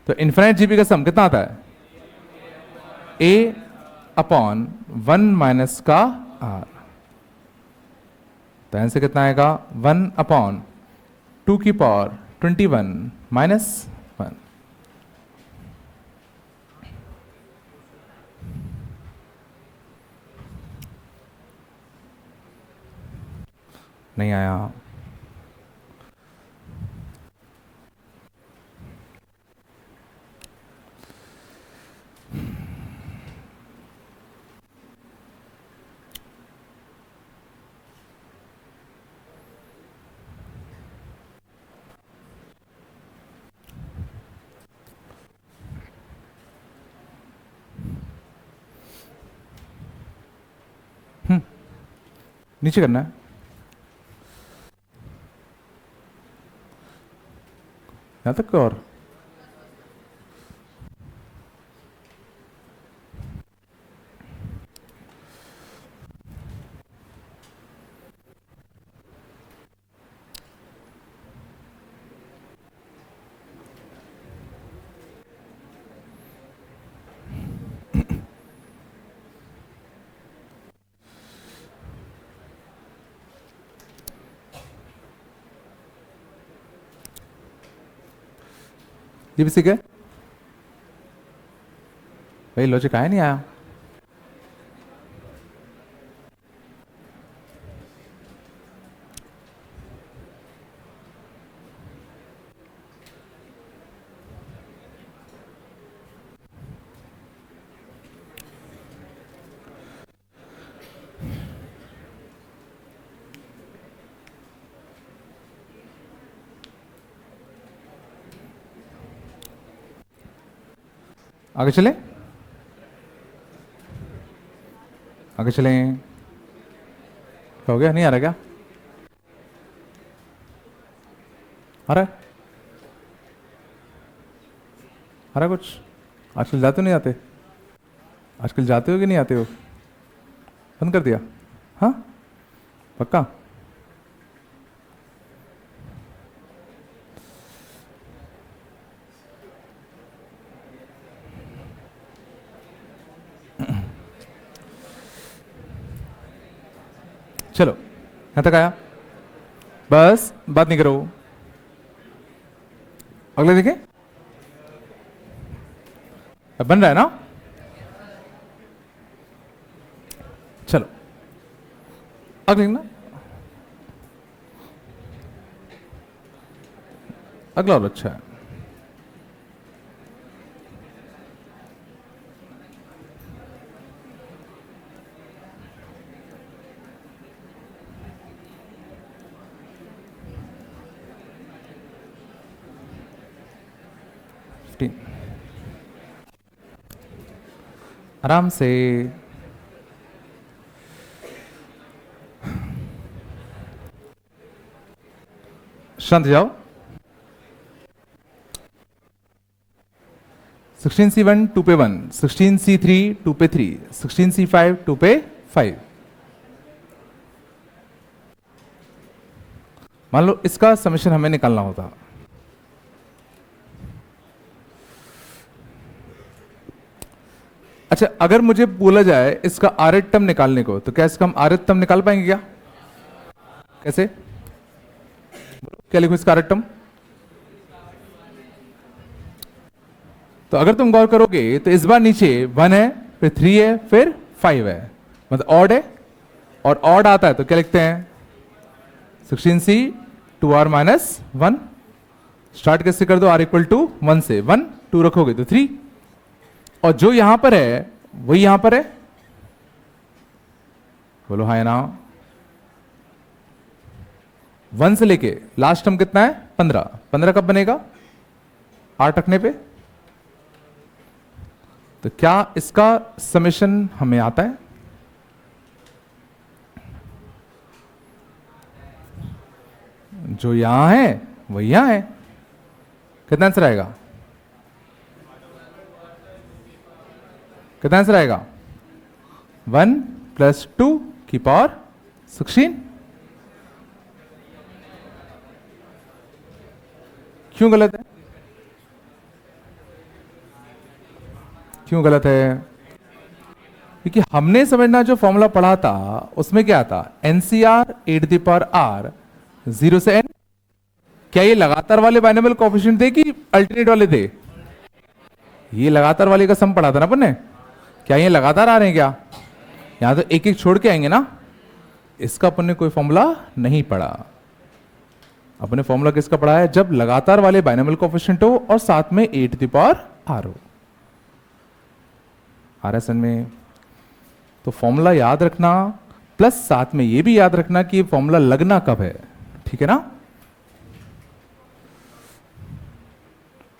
तो इन्फिनाइट जीपी का सम कितना आता है, a अपॉन 1 माइनस का r, तो आंसर कितना आएगा 1 अपॉन 2 की पावर 21 माइनस 1। नहीं आया। नीचे करना है, यहां तक और ये भी सीखे भाई, लॉजिक आया नहीं आया। आगे चले, आगे चलें। हो गया, नहीं आ रहा क्या? आ रहा है, आ रहा है कुछ? आजकल जाते हो नहीं आते? आजकल जाते हो कि नहीं आते हो? बंद कर दिया? हाँ, पक्का? चलो, यहां तक आया, बस बात नहीं करो। अगले देखें, अब बन रहा है ना? चलो अगले ना, अगला और अच्छा है। आराम से, शांत जाओ। 16C1 2 पे 1, 16C3 2 पे 3, 16C5 2 पे 5। मान लो इसका समेशन हमें निकालना होता। अच्छा, अगर मुझे बोला जाए इसका आरएथ टर्म निकालने को, तो क्या इसका हम आरएथ टर्म निकाल पाएंगे क्या? कैसे? क्या लिखूं इसका आरएथ टर्म? तो अगर तुम गौर करोगे तो इस बार नीचे 1 है, फिर 3 है, फिर 5 है, मतलब ऑड है, और ऑड आता है तो क्या लिखते हैं? 16C 2R minus 1। स्टार्ट कैसे कर दो? R इक्वल टू 1 से, 1 2 रखोगे तो 3, और जो यहां पर है वही यहां पर है। बोलो हाय ना। 1 से लेके लास्ट टर्म कितना है? 15। 15 कब बनेगा? 8 रखने पे। तो क्या इसका समेशन हमें आता है? जो यहां है वही यहां है। कितना आंसर आएगा? कितना आंसर आएगा? 1 + 2 की पावर 16। क्यों गलत है? क्यों गलत है? क्योंकि हमने समझना जो फॉर्मूला पढ़ा था उसमें क्या था? NCR e⁻r 0 से n। क्या ये लगातार वाले बाइनोमियल कोएफिशिएंट थे कि अल्टरनेट वाले थे? ये लगातार वाले का सम पढ़ा था ना अपन ने। क्या ये लगातार आ रहे हैं क्या? यहां तो एक एक छोड़ के आएंगे ना। इसका अपन ने कोई फॉर्मूला नहीं पढ़ा। अपने फॉर्मूला किसका पढ़ा है? जब लगातार वाले बाइनोमियल कोएफिशिएंट हो और साथ में e⁻r हो। RSN में तो फॉर्मूला याद रखना, प्लस साथ में ये भी याद रखना कि फॉर्मूला लगना कब है। ठीक है ना?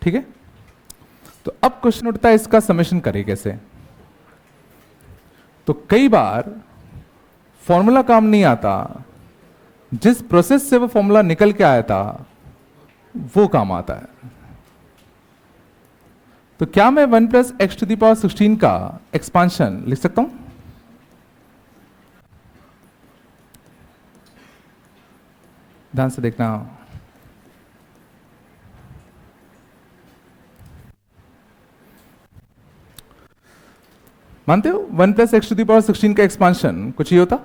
ठीक है। तो अब क्वेश्चन उठता है इसका समेशन करें कैसे। तो कई बार फॉर्मूला काम नहीं आता, जिस प्रोसेस से वो फॉर्मूला निकल के आया था वो काम आता है। तो क्या मैं 1 + x⁻16 का एक्सपांशन लिख सकता हूं? ध्यान से देखना। मानते हो 1 + x⁻16 का एक्सपांशन कुछ ही होता?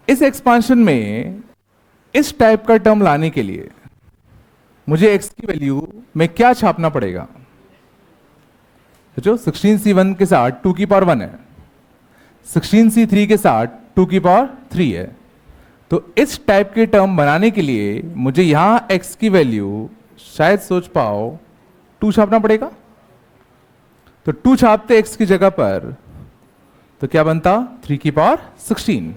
इस एक्सपांशन में इस टाइप का टर्म लाने के लिए मुझे x की वैल्यू में क्या छापना पड़ेगा? जो 16C1 के साथ 2 की पावर 1 है, 16C3 के साथ 2 की पावर 3 है। तो इस टाइप के टर्म बनाने के लिए मुझे यहां x की वैल्यू, शायद सोच पाओ, 2 छापना पड़ेगा। तो 2 छापते x की जगह पर तो क्या बनता? 3 की पावर 16।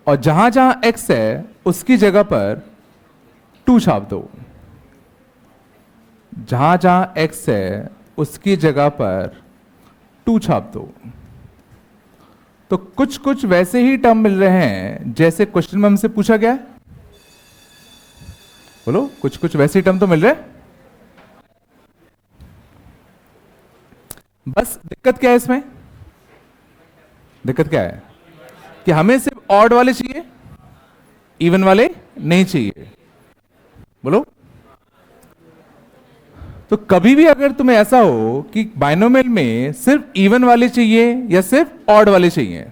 और जहां जहां x है उसकी जगह पर 2 छाप दो। जहां जहां x है उसकी जगह पर 2 छाप दो। तो कुछ कुछ वैसे ही टर्म मिल रहे हैं जैसे क्वेश्चन में हमसे पूछा गया है। बोलो, कुछ कुछ वैसे ही टर्म तो मिल रहे हैं। बस दिक्कत क्या है इसमें? दिक्कत क्या है कि हमें सिर्फ ऑड वाले चाहिए, इवन वाले नहीं चाहिए। बोलो, तो कभी भी अगर तुम्हें ऐसा हो कि बाइनोमियल में सिर्फ इवन वाले चाहिए या सिर्फ ऑड वाले चाहिए,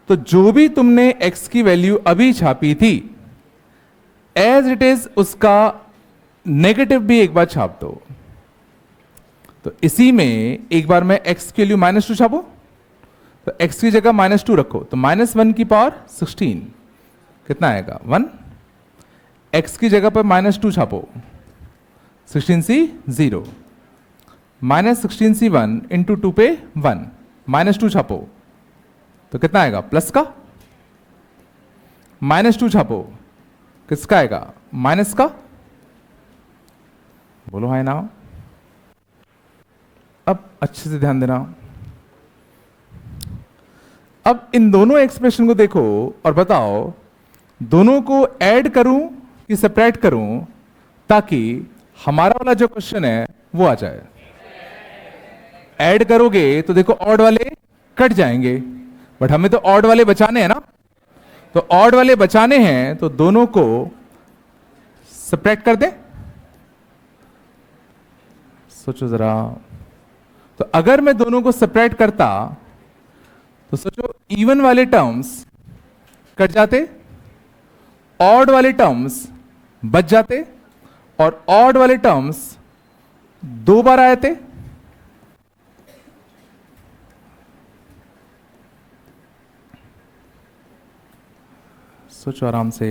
तो जो भी तुमने x की वैल्यू अभी छापी थी एज इट इज उसका नेगेटिव भी एक बार छाप दो। तो इसी में एक बार मैं x की वैल्यू -2 छापू, तो x की जगह -2 रखो, तो -1 की पावर 16 कितना आएगा? 1। x की जगह पर -2 छापो, 16c 0, -16c 1 इंटू 2 पे 1, -2 छापो तो कितना आएगा? प्लस का। -2 छापो, किसका आएगा? माइनस का। बोलो हाय ना। अब अच्छे से ध्यान देना। अब इन दोनों एक्सप्रेशन को देखो और बताओ दोनों को ऐड करूं कि सेपरेट करूं ताकि हमारा वाला जो क्वेश्चन है वो आ जाए। ऐड करोगे तो देखो ऑड वाले कट जाएंगे, बट हमें तो ऑड वाले बचाने हैं ना। तो ऑड वाले बचाने हैं तो दोनों को सेपरेट कर दें। सोचो जरा, तो अगर मैं दोनों को सेपरेट करता तो सोचो इवन वाले टर्म्स कट जाते, ऑड वाले टर्म्स बच जाते और ऑड वाले टर्म्स 2 बार आए थे। सोचो आराम से।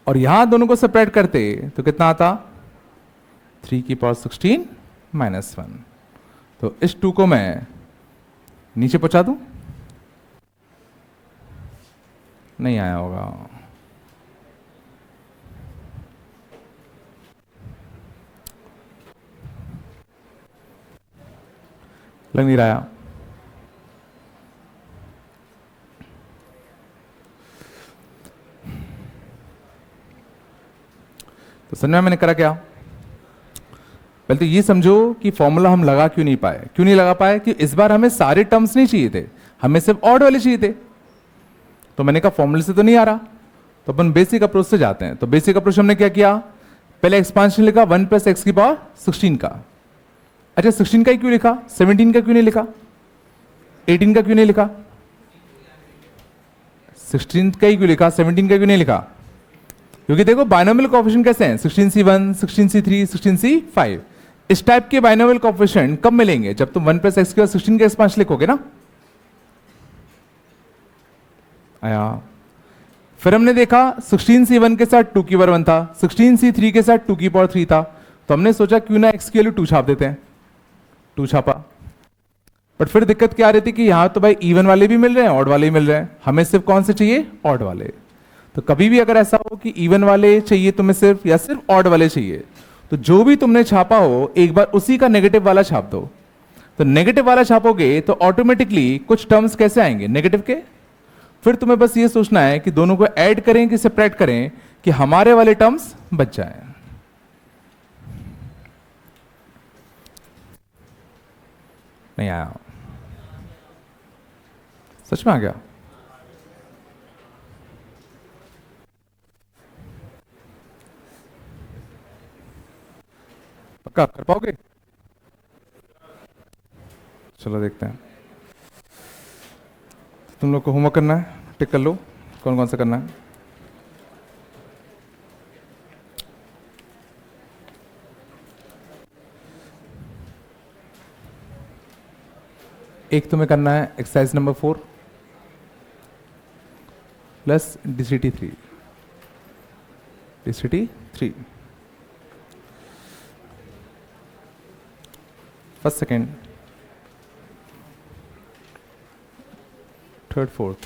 और यहां दोनों को सेपरेट करते तो कितना आता? 3 की पावर 16 -1। तो इस 2 को मैं नीचे पहुंचा दूं? नहीं आया होगा। लग नहीं रहा। तो समझ में मैंने करा क्या? पहले तो ये समझो कि फॉर्मूला हम लगा क्यों नहीं पाए। क्यों नहीं लगा पाए? कि इस बार हमें सारे टर्म्स नहीं चाहिए थे, हमें सिर्फ ऑड वाले चाहिए थे। तो मैंने कहा फॉर्मूले से तो नहीं आ रहा, तो अपन बेसिक अप्रोच से जाते हैं। तो बेसिक अप्रोच हमने क्या किया? पहले एक्सपांशन लिखा 1 + x की पावर 16 का। अच्छा 16 का ही क्यों लिखा? 17 का क्यों नहीं लिखा? 18 का क्यों नहीं लिखा? 16 का ही क्यों लिखा? 17 का क्यों नहीं लिखा? क्योंकि देखो बाइनोमियल कोएफिशिएंट कैसे हैं? 16c1, 16c3, 16c5। इस टाइप के बाइनोमियल कोएफिशिएंट कब मिलेंगे? जब तुम 1 + x के बाद 16 का एक्सपांशन लिखोगे ना। आया। फिर हमने देखा 16c1 के साथ 2 की पावर 1 था, 16c3 के साथ 2 की पावर 3 था। तो हमने सोचा क्यों ना x की वैल्यू 2 छाप देते हैं, 2 छापा। बट फिर दिक्कत क्या आ रही थी कि यहां तो भाई इवन वाले भी मिल रहे हैं, ऑड वाले भी मिल रहे हैं, हमें सिर्फ कौन से चाहिए? ऑड वाले। तो कभी भी अगर ऐसा हो कि इवन वाले चाहिए तुम्हें सिर्फ या सिर्फ ऑड वाले चाहिए, तो जो भी तुमने छापा हो एक बार उसी का नेगेटिव वाला छाप दो। तो नेगेटिव वाला छापोगे तो ऑटोमेटिकली कुछ टर्म्स कैसे आएंगे? नेगेटिव के। फिर तुम्हें बस ये सोचना है कि दोनों को ऐड करें कि सेपरेट करें कि हमारे वाले टर्म्स बच जाएं। नहीं आया? सच में आ गया? पक्का कर पाओगे? चलो देखते हैं। तुम लोग को होमवर्क करना है, टिक कर लो कौन कौन सा करना है। एक तुम्हें करना है exercise number 4 plus DCT 3 first, second, third, fourth.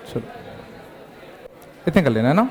चलो इतने कर लेना है ना।